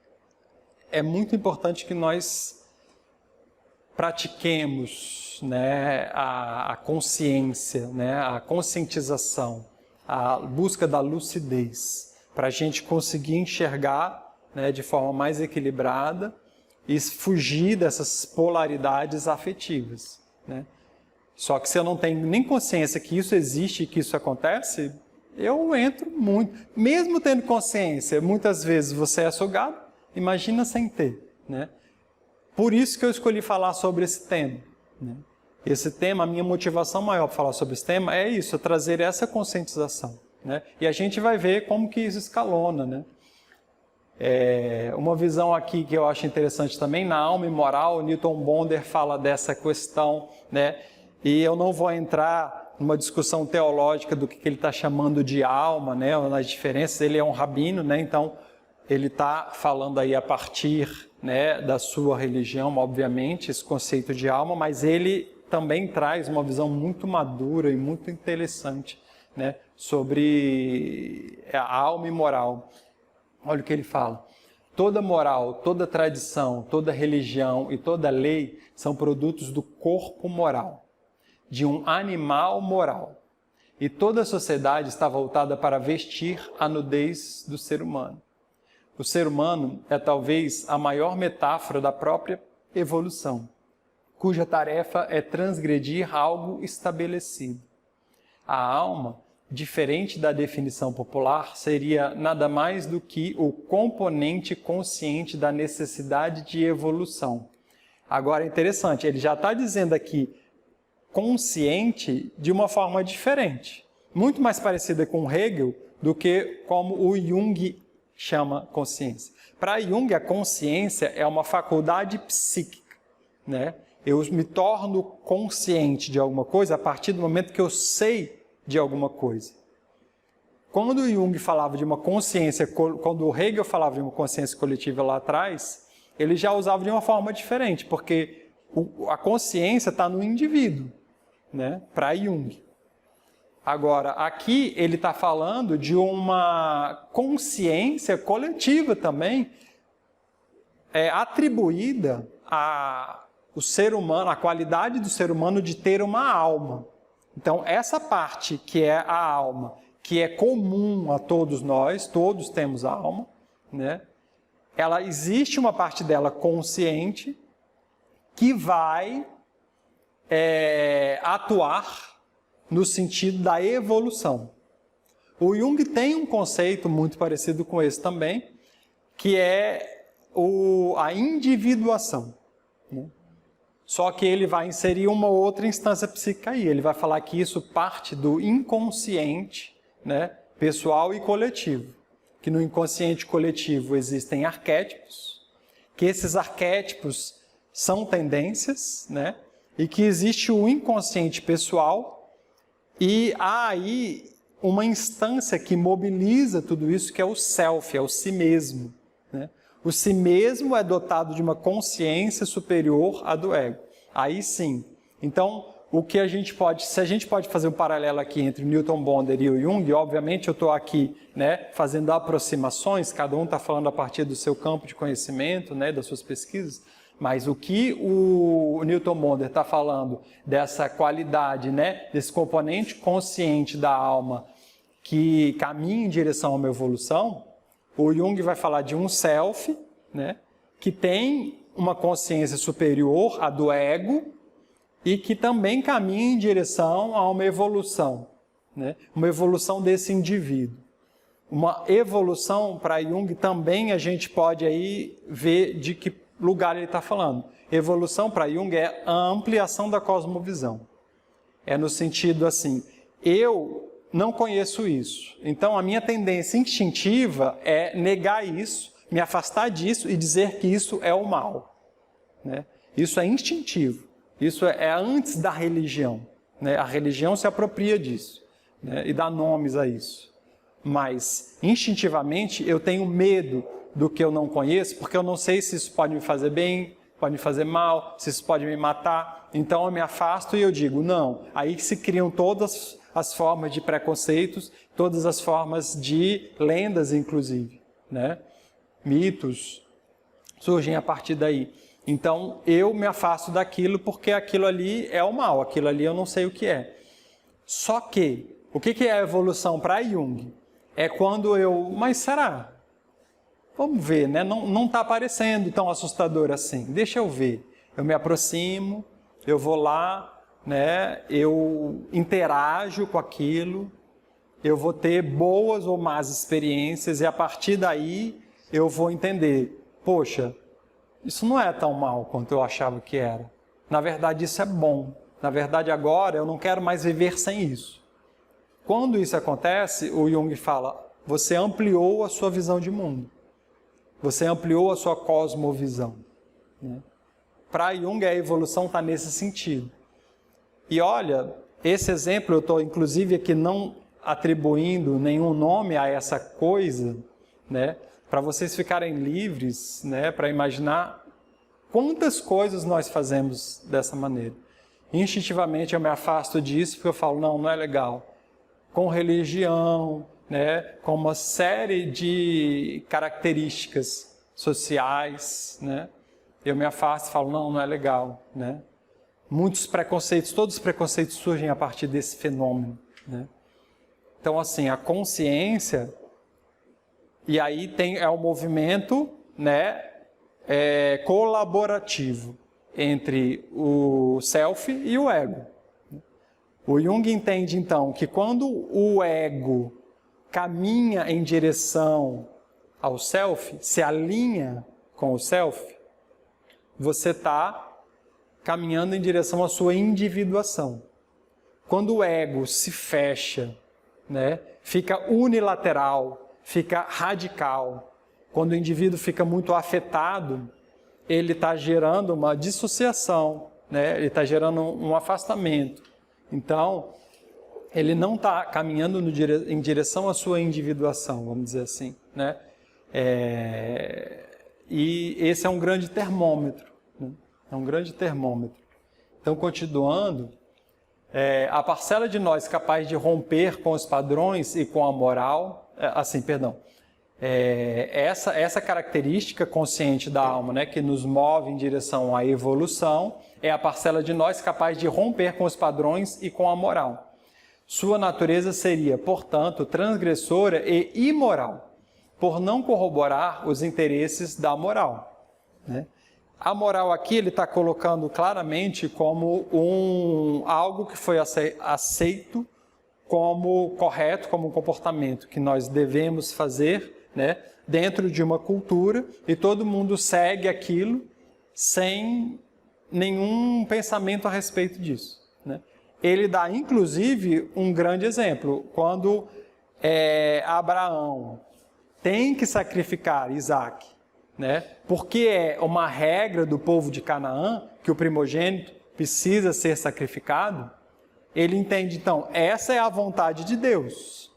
muito importante que nós pratiquemos, né, a consciência, né, a conscientização, a busca da lucidez, para a gente conseguir enxergar, né, de forma mais equilibrada e fugir dessas polaridades afetivas, né? Só que se eu não tenho nem consciência que isso existe e que isso acontece, eu entro muito. Mesmo tendo consciência, muitas vezes você é sugado, imagina sem ter, né? Por isso que eu escolhi falar sobre esse tema, né? Esse tema, a minha motivação maior para falar sobre esse tema é isso, é trazer essa conscientização, né? E a gente vai ver como que isso escalona, né? Uma visão aqui que eu acho interessante também, na alma imoral, o Newton Bonder fala dessa questão, né? E eu não vou entrar numa discussão teológica do que ele está chamando de alma, né? Nas diferenças, ele é um rabino, né? Então ele está falando aí a partir, né, da sua religião, obviamente, esse conceito de alma, mas ele também traz uma visão muito madura e muito interessante, né, sobre a alma imoral. Olha o que ele fala. Toda moral, toda tradição, toda religião e toda lei são produtos do corpo moral, de um animal moral. E toda a sociedade está voltada para vestir a nudez do ser humano. O ser humano é talvez a maior metáfora da própria evolução, cuja tarefa é transgredir algo estabelecido. A alma, diferente da definição popular, seria nada mais do que o componente consciente da necessidade de evolução. Agora é interessante, ele já está dizendo aqui consciente de uma forma diferente, muito mais parecida com Hegel do que como o Jung chama consciência. Para Jung, a consciência é uma faculdade psíquica, né? Eu me torno consciente de alguma coisa a partir do momento que eu sei de alguma coisa. Quando o Jung falava de uma consciência, quando o Hegel falava de uma consciência coletiva lá atrás, ele já usava de uma forma diferente, porque a consciência está no indivíduo, né? Para Jung. Agora, aqui ele está falando de uma consciência coletiva também, atribuída ao ser humano, à qualidade do ser humano de ter uma alma. Então, essa parte que é a alma, que é comum a todos nós, todos temos alma, né? Ela existe uma parte dela consciente que vai atuar no sentido da evolução. O Jung tem um conceito muito parecido com esse também, que é a individuação, né? Só que ele vai inserir uma outra instância psíquica aí. Ele vai falar que isso parte do inconsciente, né, pessoal e coletivo. Que no inconsciente coletivo existem arquétipos, que esses arquétipos são tendências, né, e que existe o inconsciente pessoal. E há aí uma instância que mobiliza tudo isso, que é o self, é o si mesmo, né? O si mesmo é dotado de uma consciência superior à do ego. Aí sim. Então, se a gente pode fazer um paralelo aqui entre o Newton Bonder e o Jung, obviamente eu estou aqui, né, fazendo aproximações, cada um está falando a partir do seu campo de conhecimento, né, das suas pesquisas, mas o que o Newton Bonder está falando dessa qualidade, né, desse componente consciente da alma que caminha em direção a uma evolução, o Jung vai falar de um self, né, que tem uma consciência superior à do ego e que também caminha em direção a uma evolução, né, uma evolução desse indivíduo. Uma evolução para Jung também a gente pode aí ver de que lugar ele está falando. Evolução para Jung é a ampliação da cosmovisão. É no sentido assim, eu não conheço isso. Então, a minha tendência instintiva é negar isso, me afastar disso e dizer que isso é o mal, né? Isso é instintivo. Isso é antes da religião, né? A religião se apropria disso, né, e dá nomes a isso. Mas, instintivamente, eu tenho medo do que eu não conheço, porque eu não sei se isso pode me fazer bem, pode me fazer mal, se isso pode me matar. Então, eu me afasto e eu digo, não. Aí se criam todas as formas de preconceitos, todas as formas de lendas, inclusive, né? Mitos surgem a partir daí. Então, eu me afasto daquilo porque aquilo ali é o mal, aquilo ali eu não sei o que é. Só que, o que é a evolução para Jung? É quando mas será? Vamos ver, né? Não está parecendo tão assustador assim. Deixa eu ver. Eu me aproximo, eu vou lá, né? Eu interajo com aquilo, eu vou ter boas ou más experiências e a partir daí eu vou entender, poxa, isso não é tão mal quanto eu achava que era. Na verdade, isso é bom. Na verdade, agora eu não quero mais viver sem isso. Quando isso acontece, o Jung fala, você ampliou a sua visão de mundo. Você ampliou a sua cosmovisão. Né? Para Jung, a evolução está nesse sentido. E olha, esse exemplo eu estou, inclusive, aqui não atribuindo nenhum nome a essa coisa, né? Para vocês ficarem livres, né? Para imaginar quantas coisas nós fazemos dessa maneira. Instintivamente eu me afasto disso porque eu falo, não é legal. Com religião, né? Com uma série de características sociais, né? Eu me afasto e falo, não é legal, né? Muitos preconceitos, todos os preconceitos surgem a partir desse fenômeno, né? Então, assim, a consciência, e aí é um movimento, né, colaborativo entre o self e o ego. O Jung entende, então, que quando o ego caminha em direção ao self, se alinha com o self, você está caminhando em direção à sua individuação. Quando o ego se fecha, né, fica unilateral, fica radical, quando o indivíduo fica muito afetado, ele está gerando uma dissociação, né, ele está gerando um afastamento. Então, ele não está caminhando em direção à sua individuação, vamos dizer assim, né? E esse é um grande termômetro, né? É um grande termômetro. Então, continuando, a parcela de nós capaz de romper com os padrões e com a moral, essa característica consciente da alma, né, que nos move em direção à evolução, é a parcela de nós capaz de romper com os padrões e com a moral. Sua natureza seria, portanto, transgressora e imoral, por não corroborar os interesses da moral, né? A moral aqui ele está colocando claramente como algo que foi aceito como correto, como um comportamento que nós devemos fazer, né, dentro de uma cultura, e todo mundo segue aquilo sem nenhum pensamento a respeito disso, né? Ele dá, inclusive, um grande exemplo. Quando Abraão tem que sacrificar Isaac, né? Porque é uma regra do povo de Canaã que o primogênito precisa ser sacrificado, ele entende, então, essa é a vontade de Deus.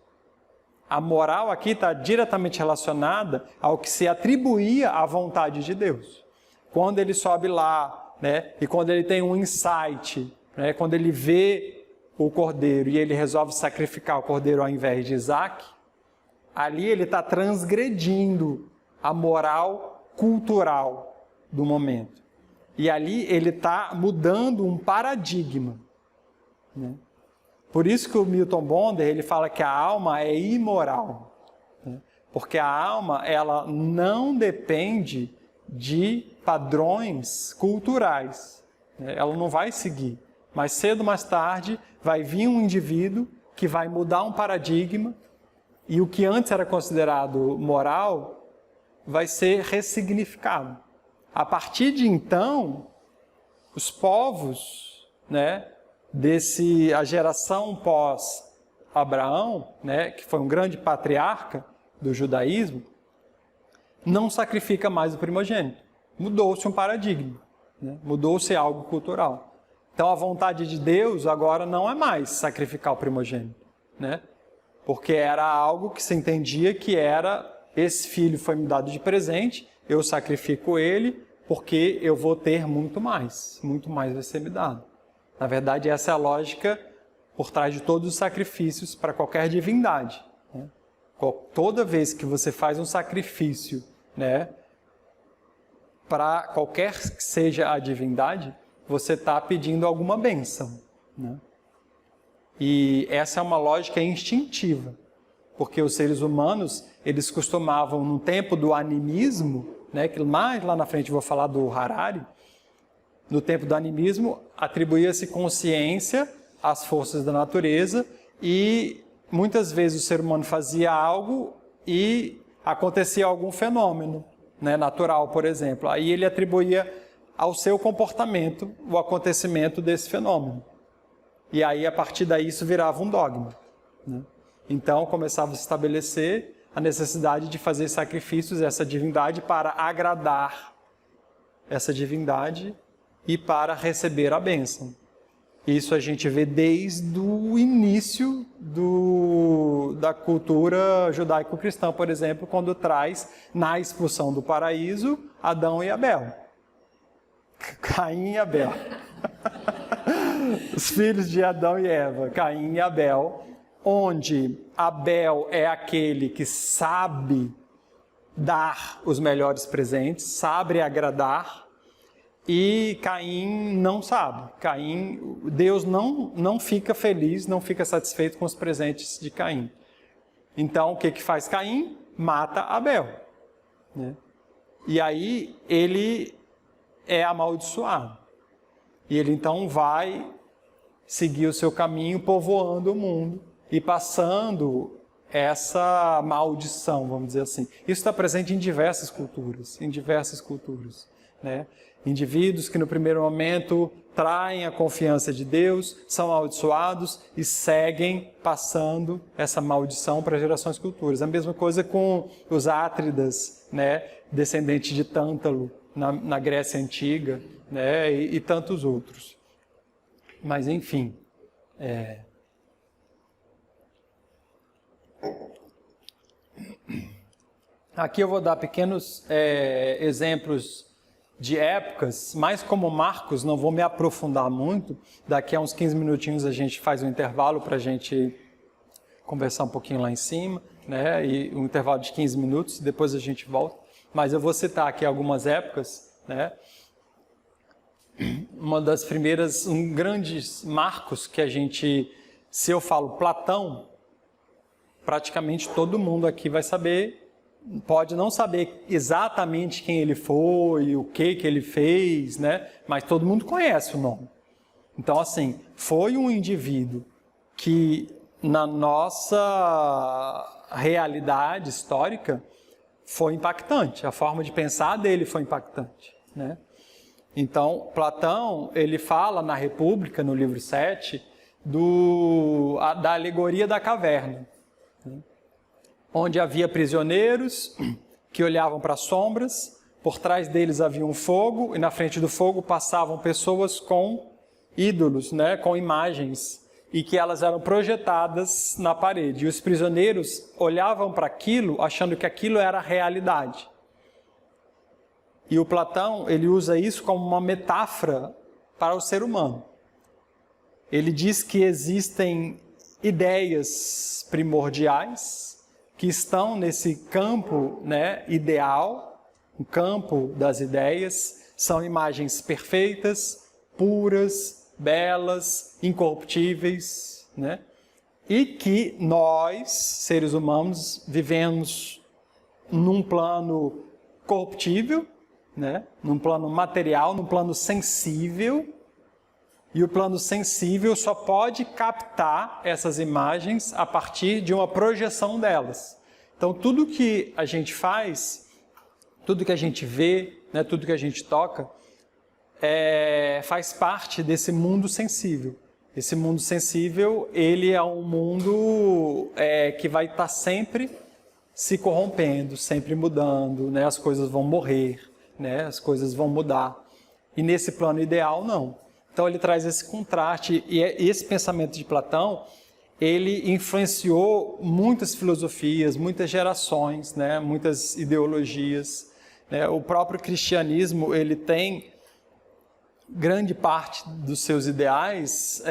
A moral aqui está diretamente relacionada ao que se atribuía à vontade de Deus. Quando ele sobe lá, né, e quando ele tem um insight, né, quando ele vê o cordeiro e ele resolve sacrificar o cordeiro ao invés de Isaac, ali ele está transgredindo a moral cultural do momento. E ali ele está mudando um paradigma, né? Por isso que o Milton Bonder ele fala que a alma é imoral, né? Porque a alma ela não depende de padrões culturais, né? Ela não vai seguir. Mais cedo ou mais tarde vai vir um indivíduo que vai mudar um paradigma e o que antes era considerado moral vai ser ressignificado. A partir de então, os povos, né, a geração pós-Abraão, né, que foi um grande patriarca do judaísmo, não sacrifica mais o primogênito. Mudou-se um paradigma, né? Mudou-se algo cultural. Então a vontade de Deus agora não é mais sacrificar o primogênito, né? Porque era algo que se entendia que era, esse filho foi me dado de presente, eu sacrifico ele porque eu vou ter muito mais vai ser me dado. Na verdade, essa é a lógica por trás de todos os sacrifícios para qualquer divindade, né? Toda vez que você faz um sacrifício, né, para qualquer que seja a divindade, você está pedindo alguma bênção, né? E essa é uma lógica instintiva, porque os seres humanos, eles costumavam, no tempo do animismo, né, que mais lá na frente eu vou falar do Harari, no tempo do animismo, atribuía-se consciência às forças da natureza e muitas vezes o ser humano fazia algo e acontecia algum fenômeno, né, natural, por exemplo. Aí ele atribuía ao seu comportamento o acontecimento desse fenômeno. E aí, a partir daí, isso virava um dogma. né? Então começava a se estabelecer a necessidade de fazer sacrifícios a essa divindade para agradar essa divindade e para receber a bênção. Isso a gente vê desde o início da cultura judaico-cristã, por exemplo, quando traz na expulsão do paraíso Adão e Abel. Caim e Abel. Os filhos de Adão e Eva, Caim e Abel, onde Abel é aquele que sabe dar os melhores presentes, sabe agradar, e Caim não sabe. Deus não fica feliz, não fica satisfeito com os presentes de Caim. Então, o que faz Caim? Mata Abel, né? E aí, ele é amaldiçoado. E ele, então, vai seguir o seu caminho, povoando o mundo e passando essa maldição, vamos dizer assim. Isso está presente em diversas culturas, né? Indivíduos que no primeiro momento traem a confiança de Deus, são amaldiçoados e seguem passando essa maldição para gerações futuras. A mesma coisa com os Átridas, né? Descendentes de Tântalo na Grécia Antiga, né? E tantos outros. Mas enfim, aqui eu vou dar pequenos exemplos de épocas, mas como Marcos, não vou me aprofundar muito. Daqui a uns 15 minutinhos a gente faz um intervalo para a gente conversar um pouquinho lá em cima, né? E um intervalo de 15 minutos, depois a gente volta. Mas eu vou citar aqui algumas épocas, né? Uma das primeiras, grandes marcos que a gente, se eu falo Platão, praticamente todo mundo aqui vai saber. Pode não saber exatamente quem ele foi, o que ele fez, né? Mas todo mundo conhece o nome. Então, assim, foi um indivíduo que, na nossa realidade histórica, foi impactante. A forma de pensar dele foi impactante, né? Então, Platão, ele fala na República, no livro 7, da alegoria da caverna, né? Onde havia prisioneiros que olhavam para as sombras, por trás deles havia um fogo, e na frente do fogo passavam pessoas com ídolos, né, com imagens, e que elas eram projetadas na parede. E os prisioneiros olhavam para aquilo, achando que aquilo era a realidade. E o Platão, ele usa isso como uma metáfora para o ser humano. Ele diz que existem ideias primordiais que estão nesse campo, né, ideal, o campo das ideias, são imagens perfeitas, puras, belas, incorruptíveis, né? E que nós, seres humanos, vivemos num plano corruptível, né? Num plano material, num plano sensível, e o plano sensível só pode captar essas imagens a partir de uma projeção delas. Então, tudo que a gente faz, tudo que a gente vê, né, tudo que a gente toca, faz parte desse mundo sensível. Esse mundo sensível, ele é um mundo que vai estar sempre se corrompendo, sempre mudando, né? As coisas vão morrer, né? As coisas vão mudar. E nesse plano ideal, não. Então ele traz esse contraste, e esse pensamento de Platão, ele influenciou muitas filosofias, muitas gerações, né, muitas ideologias, né? O próprio cristianismo, ele tem grande parte dos seus ideais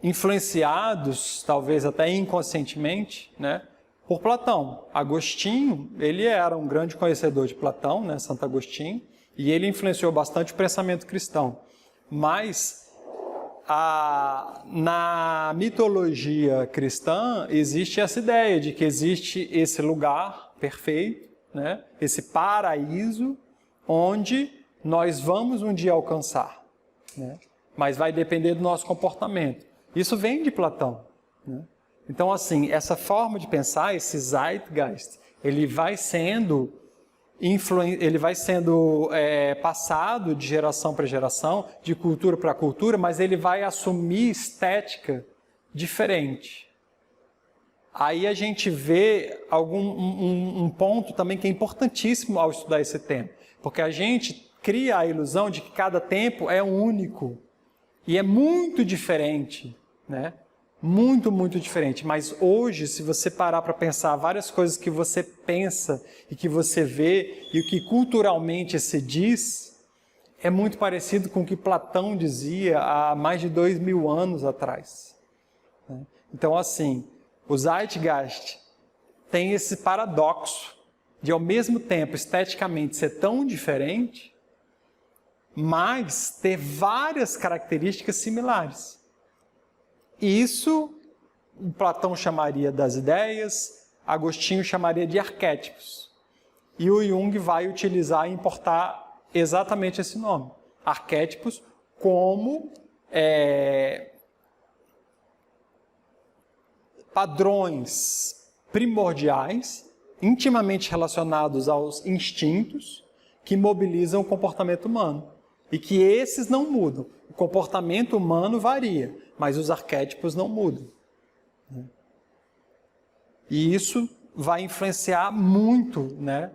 influenciados, talvez até inconscientemente, né, por Platão. Agostinho, ele era um grande conhecedor de Platão, né, Santo Agostinho, e ele influenciou bastante o pensamento cristão. Mas na mitologia cristã existe essa ideia de que existe esse lugar perfeito, né? Esse paraíso onde nós vamos um dia alcançar, né? Mas vai depender do nosso comportamento. Isso vem de Platão, né? Então, assim, essa forma de pensar, esse Zeitgeist, ele vai sendo passado de geração para geração, de cultura para cultura, mas ele vai assumir estética diferente. Aí a gente vê um ponto também que é importantíssimo ao estudar esse tema, porque a gente cria a ilusão de que cada tempo é único e é muito diferente, né? Muito, muito diferente. Mas hoje, se você parar para pensar várias coisas que você pensa e que você vê e o que culturalmente se diz, é muito parecido com o que Platão dizia há mais de 2000 anos atrás. Então, assim, o Zeitgeist tem esse paradoxo de, ao mesmo tempo, esteticamente ser tão diferente, mas ter várias características similares. E isso, Platão chamaria das ideias, Agostinho chamaria de arquétipos. E o Jung vai utilizar e importar exatamente esse nome. Arquétipos como padrões primordiais, intimamente relacionados aos instintos, que mobilizam o comportamento humano. E que esses não mudam. O comportamento humano varia, mas os arquétipos não mudam. E isso vai influenciar muito, né,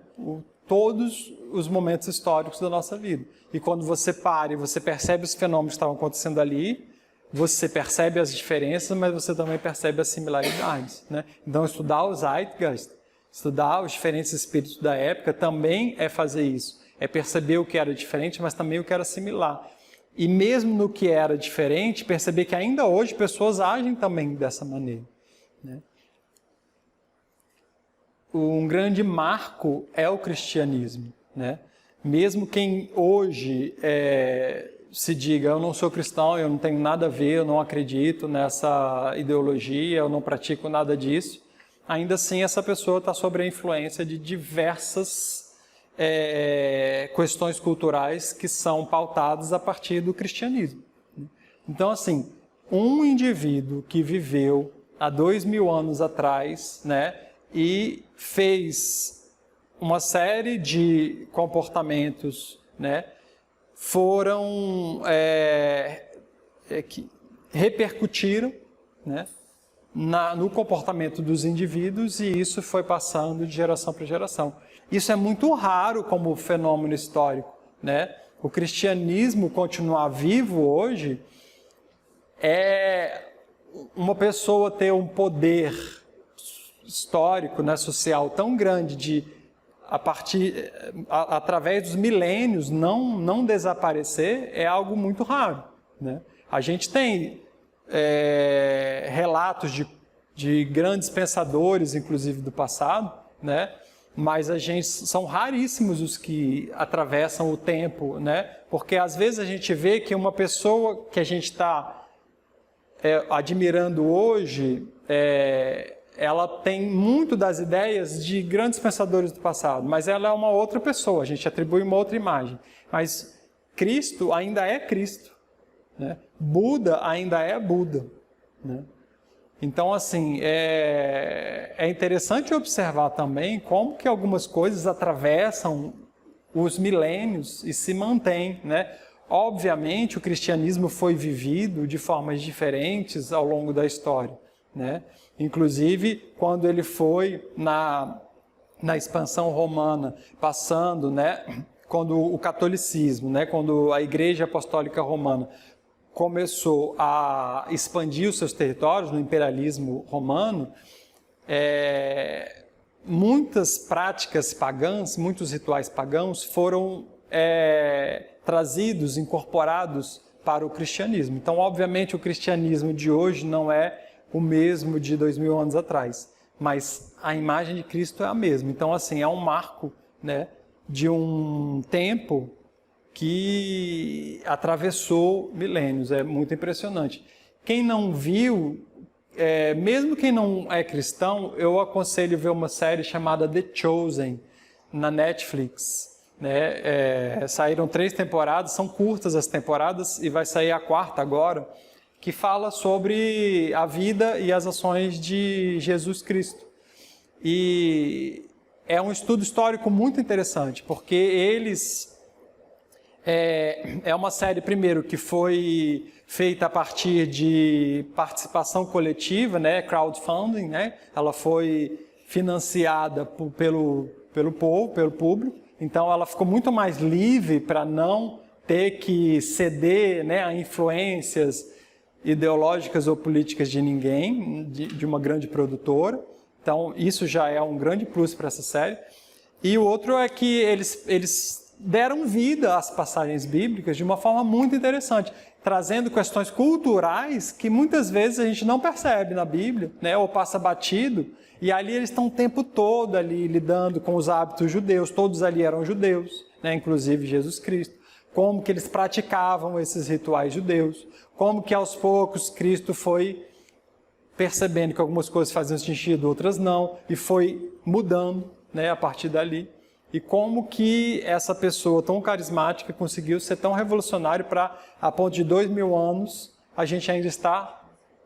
todos os momentos históricos da nossa vida. E quando você para e você percebe os fenômenos que estavam acontecendo ali, você percebe as diferenças, mas você também percebe as similaridades, né? Então, estudar o Zeitgeist, estudar os diferentes espíritos da época, também é fazer isso. É perceber o que era diferente, mas também o que era similar. E mesmo no que era diferente, perceber que ainda hoje pessoas agem também dessa maneira, né? Um grande marco é o cristianismo, né? Mesmo quem hoje se diga, eu não sou cristão, eu não tenho nada a ver, eu não acredito nessa ideologia, eu não pratico nada disso, ainda assim essa pessoa está sob a influência de diversas questões culturais que são pautadas a partir do cristianismo. Então, assim, um indivíduo que viveu há 2000 anos atrás, né, e fez uma série de comportamentos, né, foram que repercutiram, né, no comportamento dos indivíduos, e isso foi passando de geração para geração. Isso é muito raro como fenômeno histórico, né? O cristianismo continuar vivo hoje é uma pessoa ter um poder histórico, né, social tão grande de através dos milênios não desaparecer, é algo muito raro, né? A gente tem relatos de grandes pensadores, inclusive do passado, né? Mas são raríssimos os que atravessam o tempo, né? Porque às vezes a gente vê que uma pessoa que a gente está admirando hoje, ela tem muito das ideias de grandes pensadores do passado, mas ela é uma outra pessoa, a gente atribui uma outra imagem. Mas Cristo ainda é Cristo, né? Buda ainda é Buda, né? Então, assim, é interessante observar também como que algumas coisas atravessam os milênios e se mantêm, né? Obviamente, o cristianismo foi vivido de formas diferentes ao longo da história, né? Inclusive, quando ele foi na expansão romana, passando, né? Quando o catolicismo, né? Quando a Igreja Apostólica Romana começou a expandir os seus territórios no imperialismo romano, muitas práticas pagãs, muitos rituais pagãos foram trazidos, incorporados para o cristianismo. Então, obviamente, o cristianismo de hoje não é o mesmo de 2000 anos atrás, mas a imagem de Cristo é a mesma. Então, assim, é um marco, né, de um tempo que atravessou milênios, é muito impressionante. Quem não viu, mesmo quem não é cristão, eu aconselho ver uma série chamada The Chosen, na Netflix, né? Saíram 3 temporadas, são curtas as temporadas, e vai sair a 4ª agora, que fala sobre a vida e as ações de Jesus Cristo. E é um estudo histórico muito interessante, porque eles É uma série, primeiro, que foi feita a partir de participação coletiva, né, crowdfunding, né? Ela foi financiada pelo povo, pelo público, então ela ficou muito mais livre para não ter que ceder, né, a influências ideológicas ou políticas de ninguém, de uma grande produtora. Então isso já é um grande plus para essa série. E o outro é que eles deram vida às passagens bíblicas de uma forma muito interessante, trazendo questões culturais que muitas vezes a gente não percebe na Bíblia, né, ou passa batido, e ali eles estão o tempo todo ali lidando com os hábitos judeus, todos ali eram judeus, né, inclusive Jesus Cristo, como que eles praticavam esses rituais judeus, como que aos poucos Cristo foi percebendo que algumas coisas faziam sentido, outras não, e foi mudando, né, a partir dali. E como que essa pessoa tão carismática conseguiu ser tão revolucionário para, a ponto de 2000 anos, a gente ainda está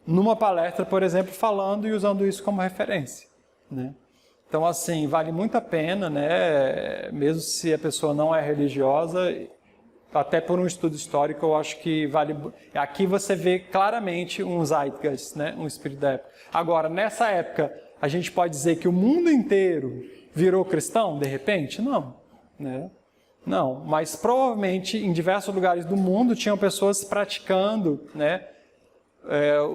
numa palestra, por exemplo, falando e usando isso como referência, né? Então, assim, vale muito a pena, né? Mesmo se a pessoa não é religiosa, até por um estudo histórico, eu acho que vale... Aqui você vê claramente um zeitgeist, né? Um espírito da época. Agora, nessa época, a gente pode dizer que o mundo inteiro virou cristão, de repente? Não, né? Não, mas provavelmente em diversos lugares do mundo tinham pessoas praticando, né,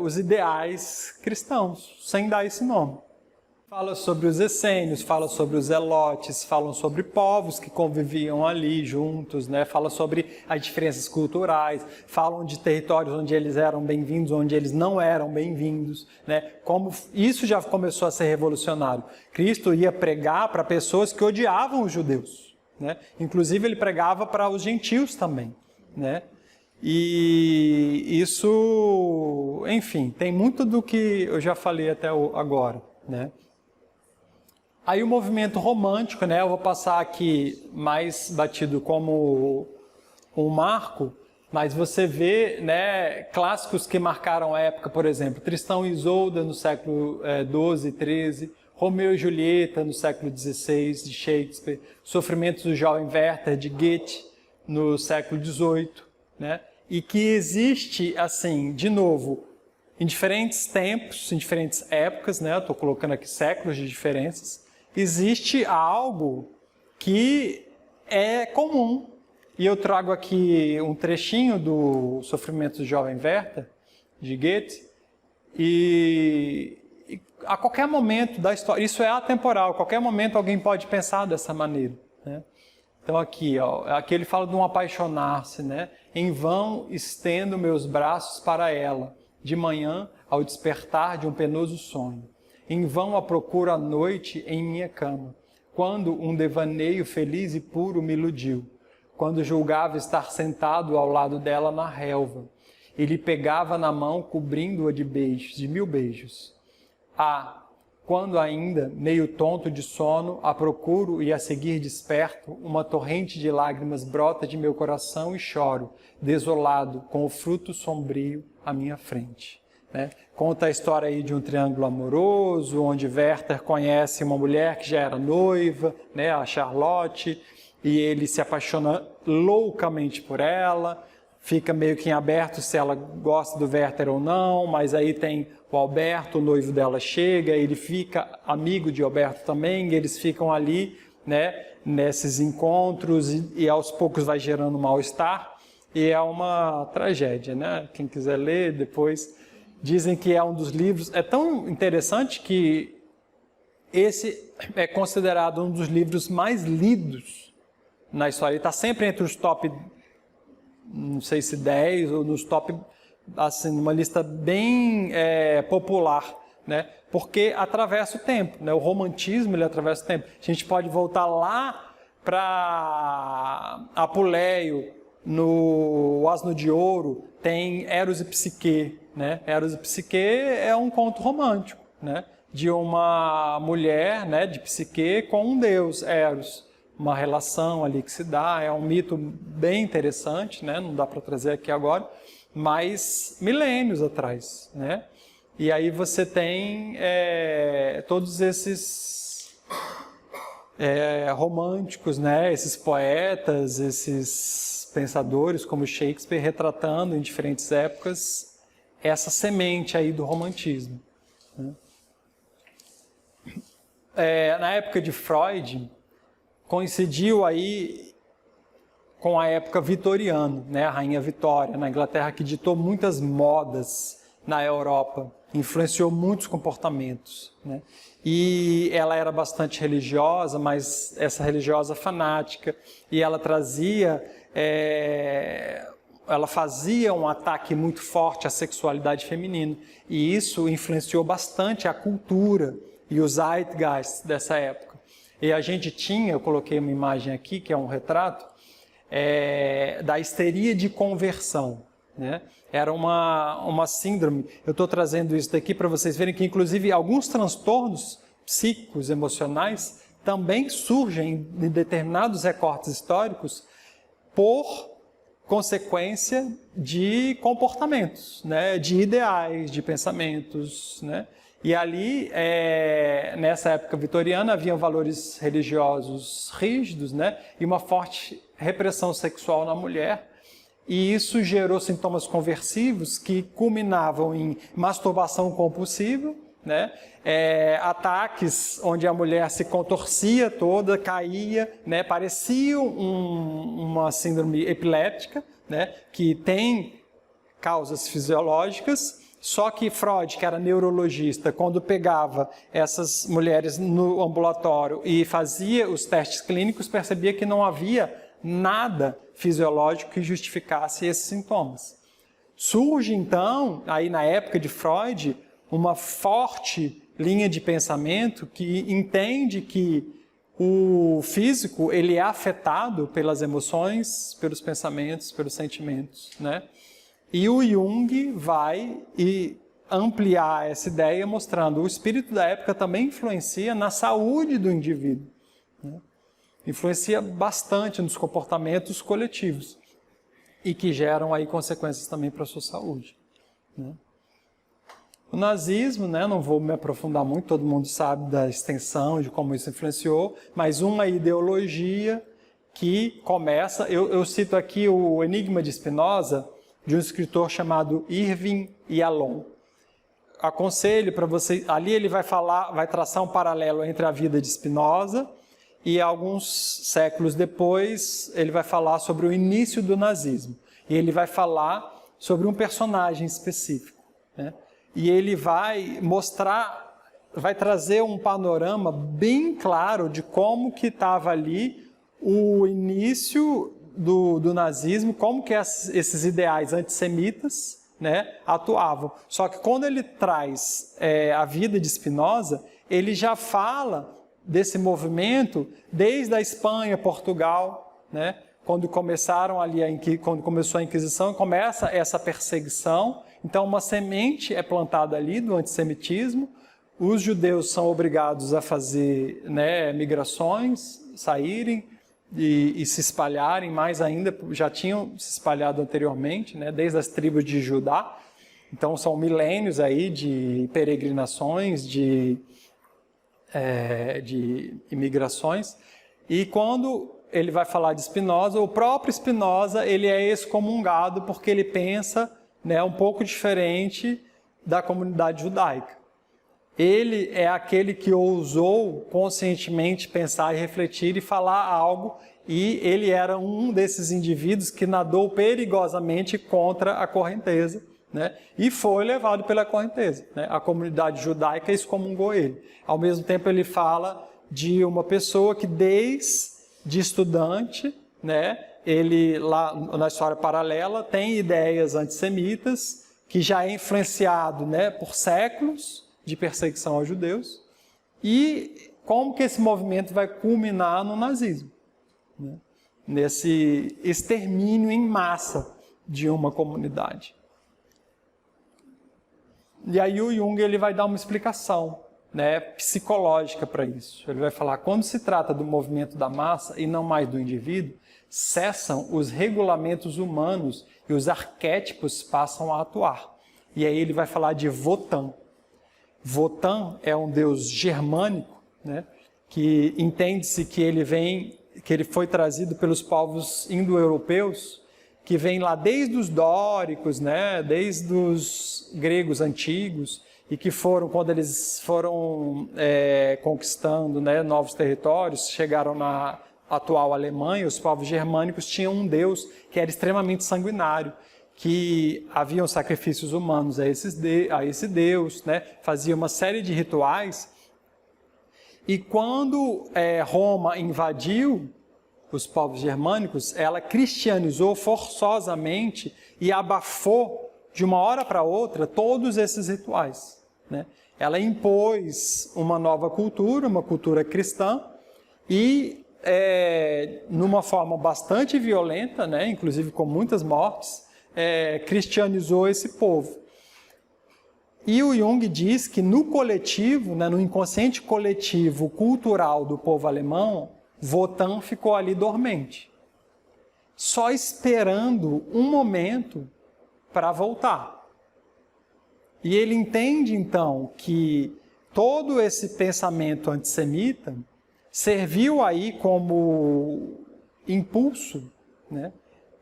os ideais cristãos, sem dar esse nome. Fala sobre os essênios, fala sobre os zelotes, falam sobre povos que conviviam ali juntos, né? Fala sobre as diferenças culturais, falam de territórios onde eles eram bem-vindos, onde eles não eram bem-vindos, né? Como isso já começou a ser revolucionário. Cristo ia pregar para pessoas que odiavam os judeus, né? Inclusive ele pregava para os gentios também, né? E isso, enfim, tem muito do que eu já falei até agora, né? Aí o movimento romântico, né? Eu vou passar aqui mais batido como um marco, mas você vê, né, clássicos que marcaram a época, por exemplo, Tristão e Isolda no século XII, XIII, Romeu e Julieta no século XVI, de Shakespeare, Sofrimentos do Jovem Werther, de Goethe, no século XVIII, né? E que existe, assim, de novo, em diferentes tempos, em diferentes épocas, né? Estou colocando aqui séculos de diferenças, existe algo que é comum. E eu trago aqui um trechinho do Sofrimento do Jovem Werther, de Goethe, e a qualquer momento da história, isso é atemporal, a qualquer momento alguém pode pensar dessa maneira, né? Então aqui, ó, aqui ele fala de um apaixonar-se, né? Em vão estendo meus braços para ela, de manhã ao despertar de um penoso sonho. Em vão a procuro à noite em minha cama, quando um devaneio feliz e puro me iludiu, quando julgava estar sentado ao lado dela na relva, e lhe pegava na mão cobrindo-a de beijos, de 1000 beijos. Ah, quando ainda, meio tonto de sono, a procuro e a seguir desperto, uma torrente de lágrimas brota de meu coração e choro, desolado, com o fruto sombrio à minha frente. Né? Conta a história aí de um triângulo amoroso, onde Werther conhece uma mulher que já era noiva, né, a Charlotte, e ele se apaixona loucamente por ela, fica meio que em aberto se ela gosta do Werther ou não, mas aí tem o Alberto, o noivo dela chega, ele fica amigo de Alberto também, e eles ficam ali, né, nesses encontros, e aos poucos vai gerando mal-estar, e é uma tragédia, né? Quem quiser ler depois, dizem que é um dos livros, é tão interessante que esse é considerado um dos livros mais lidos na história, ele está sempre entre os top, não sei se 10, ou nos top, assim, numa lista bem popular, né? Porque atravessa o tempo, né? O romantismo, ele atravessa o tempo. A gente pode voltar lá para Apuleio, no Asno de Ouro, tem Eros e Psique, né? Eros e Psique é um conto romântico, né? De uma mulher, né, de Psique com um deus, Eros. Uma relação ali que se dá, é um mito bem interessante, né? Não dá para trazer aqui agora, mas milênios atrás, né? E aí você tem todos esses românticos, né? Esses poetas, esses pensadores, como Shakespeare, retratando em diferentes épocas essa semente aí do romantismo. Na época de Freud, coincidiu aí com a época vitoriana, né? A Rainha Vitória, na Inglaterra, que ditou muitas modas na Europa, influenciou muitos comportamentos, né? E ela era bastante religiosa, mas essa religiosa fanática, e ela trazia, ela fazia um ataque muito forte à sexualidade feminina, e isso influenciou bastante a cultura e os zeitgeist dessa época. E a gente tinha, eu coloquei uma imagem aqui, que é um retrato, da histeria de conversão, né? Era uma síndrome. Eu estou trazendo isso daqui para vocês verem que, inclusive, alguns transtornos psíquicos, emocionais, também surgem em determinados recortes históricos por consequência de comportamentos, né? De ideais, de pensamentos, né? E ali, nessa época vitoriana, haviam valores religiosos rígidos, né? E uma forte repressão sexual na mulher. E isso gerou sintomas conversivos que culminavam em masturbação compulsiva, né? Ataques onde a mulher se contorcia toda, caía, né? Parecia uma síndrome epilética, né? Que tem causas fisiológicas. Só que Freud, que era neurologista, quando pegava essas mulheres no ambulatório e fazia os testes clínicos, percebia que não havia nada fisiológico que justificasse esses sintomas. Surge, então, aí na época de Freud, uma forte linha de pensamento que entende que o físico ele é afetado pelas emoções, pelos pensamentos, pelos sentimentos, né? E o Jung vai ampliar essa ideia mostrando que o espírito da época também influencia na saúde do indivíduo, né? Influencia bastante nos comportamentos coletivos e que geram aí consequências também para a sua saúde, né? O nazismo, né, não vou me aprofundar muito, todo mundo sabe da extensão, de como isso influenciou, mas uma ideologia que começa, eu cito aqui o Enigma de Spinoza, de um escritor chamado Irving Yalom. Aconselho para vocês, ali ele vai traçar um paralelo entre a vida de Spinoza e alguns séculos depois ele vai falar sobre o início do nazismo. E ele vai falar sobre um personagem específico, né? E ele vai vai trazer um panorama bem claro de como que estava ali o início do nazismo, como que esses ideais antissemitas, né, atuavam. Só que quando ele traz a vida de Spinoza, ele já fala desse movimento desde a Espanha, Portugal, né, quando quando começou a Inquisição, começa essa perseguição. Então uma semente é plantada ali do antissemitismo. Os judeus são obrigados a fazer, né, migrações, saírem e se espalharem mais ainda, já tinham se espalhado anteriormente, né, desde as tribos de Judá. Então são milênios aí de peregrinações, de imigrações. E quando ele vai falar de Spinoza, o próprio Spinoza ele é excomungado porque ele pensa, né, um pouco diferente da comunidade judaica. Ele é aquele que ousou conscientemente pensar e refletir e falar algo, e ele era um desses indivíduos que nadou perigosamente contra a correnteza, né? E foi levado pela correnteza, né? A comunidade judaica excomungou ele. Ao mesmo tempo ele fala de uma pessoa que desde estudante, né, ele lá na história paralela tem ideias antissemitas, que já é influenciado, né, por séculos de perseguição aos judeus, e como que esse movimento vai culminar no nazismo, né? Nesse extermínio em massa de uma comunidade. E aí o Jung ele vai dar uma explicação, né, psicológica para isso. Ele vai falar, quando se trata do movimento da massa e não mais do indivíduo, cessam os regulamentos humanos e os arquétipos passam a atuar. E aí ele vai falar de Wotan. Wotan é um deus germânico, né, que entende-se que ele foi trazido pelos povos indo-europeus que vem lá desde os dóricos, né, desde os gregos antigos, e que foram, quando eles foram conquistando, né, novos territórios, chegaram na atual Alemanha, os povos germânicos tinham um deus que era extremamente sanguinário, que haviam sacrifícios humanos a esse deus, né, fazia uma série de rituais. E quando Roma invadiu os povos germânicos, ela cristianizou forçosamente e abafou de uma hora para outra todos esses rituais, né? Ela impôs uma nova cultura, uma cultura cristã, e numa forma bastante violenta, né, inclusive com muitas mortes, cristianizou esse povo. E o Jung diz que no coletivo, né, no inconsciente coletivo cultural do povo alemão, Wotan ficou ali dormente, só esperando um momento para voltar. E ele entende, então, que todo esse pensamento antissemita serviu aí como impulso, né,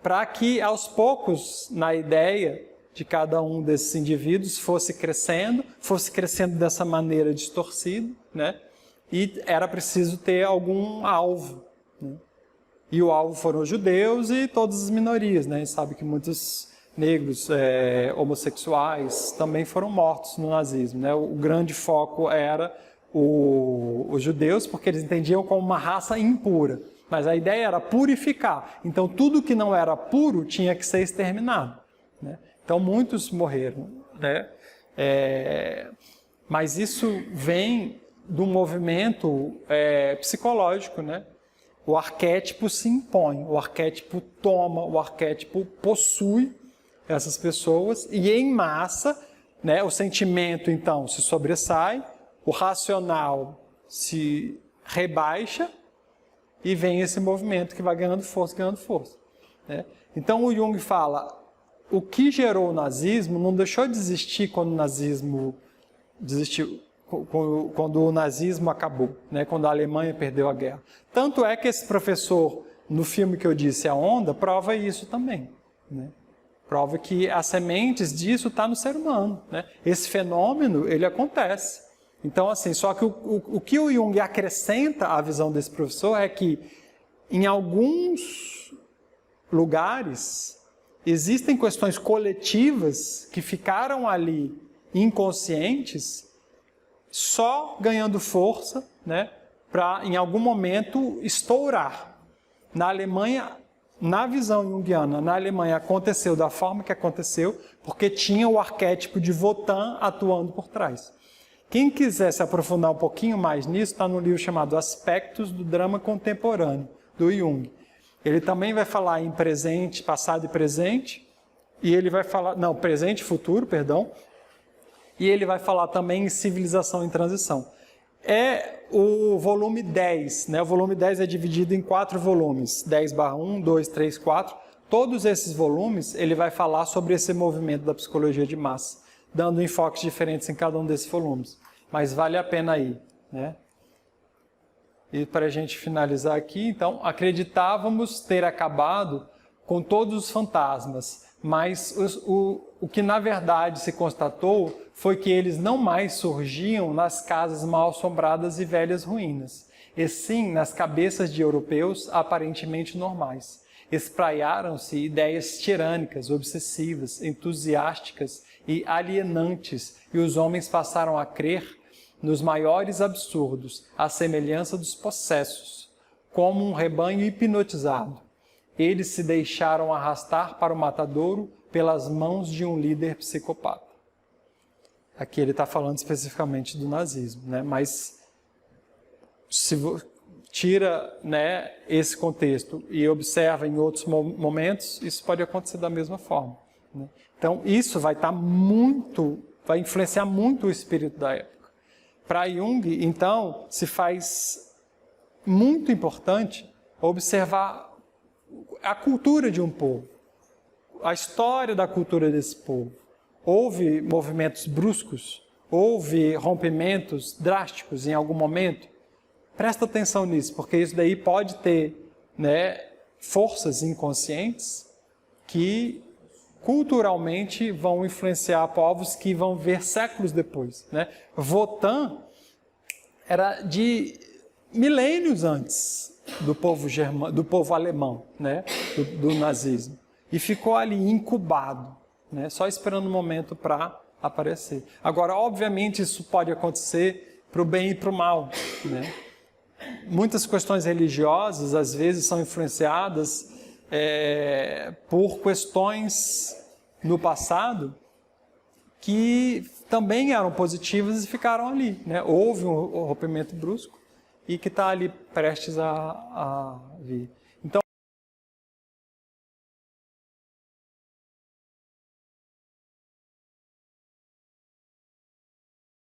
para que, aos poucos, na ideia de cada um desses indivíduos, fosse crescendo dessa maneira distorcida, né, e era preciso ter algum alvo, né? E o alvo foram os judeus e todas as minorias, né? A gente sabe que muitos negros, homossexuais, também foram mortos no nazismo, né? O grande foco era os judeus, porque eles entendiam como uma raça impura, mas a ideia era purificar. Então, tudo que não era puro tinha que ser exterminado, né? Então, muitos morreram, né? Mas isso vem do movimento psicológico, né? O arquétipo se impõe, o arquétipo toma, o arquétipo possui essas pessoas e em massa, né, o sentimento então se sobressai, o racional se rebaixa e vem esse movimento que vai ganhando força, né? Então o Jung fala, o que gerou o nazismo não deixou de existir quando o nazismo desistiu, quando o nazismo acabou, né, quando a Alemanha perdeu a guerra. Tanto é que esse professor, no filme que eu disse, A Onda, prova isso também, né? Prova que as sementes disso estão no ser humano, né? Esse fenômeno, ele acontece. Então, assim, só que o que o Jung acrescenta à visão desse professor é que, em alguns lugares, existem questões coletivas que ficaram ali inconscientes, só ganhando força, né, para em algum momento estourar. Na Alemanha, na visão junguiana, na Alemanha aconteceu da forma que aconteceu, porque tinha o arquétipo de Wotan atuando por trás. Quem quiser se aprofundar um pouquinho mais nisso, está no livro chamado Aspectos do Drama Contemporâneo, do Jung. Ele também vai falar em presente, passado e presente, e ele vai falar, não, presente e futuro, perdão, e ele vai falar também em civilização em transição. É o volume 10, né? O volume 10 é dividido em 4 volumes, 10/1, 2, 3, 4. Todos esses volumes, ele vai falar sobre esse movimento da psicologia de massa, dando enfoques diferentes em cada um desses volumes. Mas vale a pena ir, né? E para a gente finalizar aqui, então, acreditávamos ter acabado com todos os fantasmas, mas o que na verdade se constatou foi que eles não mais surgiam nas casas mal assombradas e velhas ruínas, e sim nas cabeças de europeus aparentemente normais. Espraiaram-se ideias tirânicas, obsessivas, entusiásticas e alienantes, e os homens passaram a crer nos maiores absurdos, à semelhança dos possessos, como um rebanho hipnotizado. Eles se deixaram arrastar para o matadouro pelas mãos de um líder psicopata. Aqui ele está falando especificamente do nazismo, né? Mas se tira, né, esse contexto e observa em outros momentos, isso pode acontecer da mesma forma, né? Então isso vai influenciar muito o espírito da época. Para Jung, então, se faz muito importante observar a cultura de um povo, a história da cultura desse povo. Houve movimentos bruscos, houve rompimentos drásticos em algum momento. Presta atenção nisso, porque isso daí pode ter, né, forças inconscientes que culturalmente vão influenciar povos que vão vir séculos depois, né? Wotan era de milênios antes do povo alemão, né? do nazismo, e ficou ali incubado, né? Só esperando o momento para aparecer. Agora, obviamente, isso pode acontecer para o bem e para o mal, né? Muitas questões religiosas, às vezes, são influenciadas por questões no passado que também eram positivas e ficaram ali, né? Houve um rompimento brusco e que está ali prestes a vir.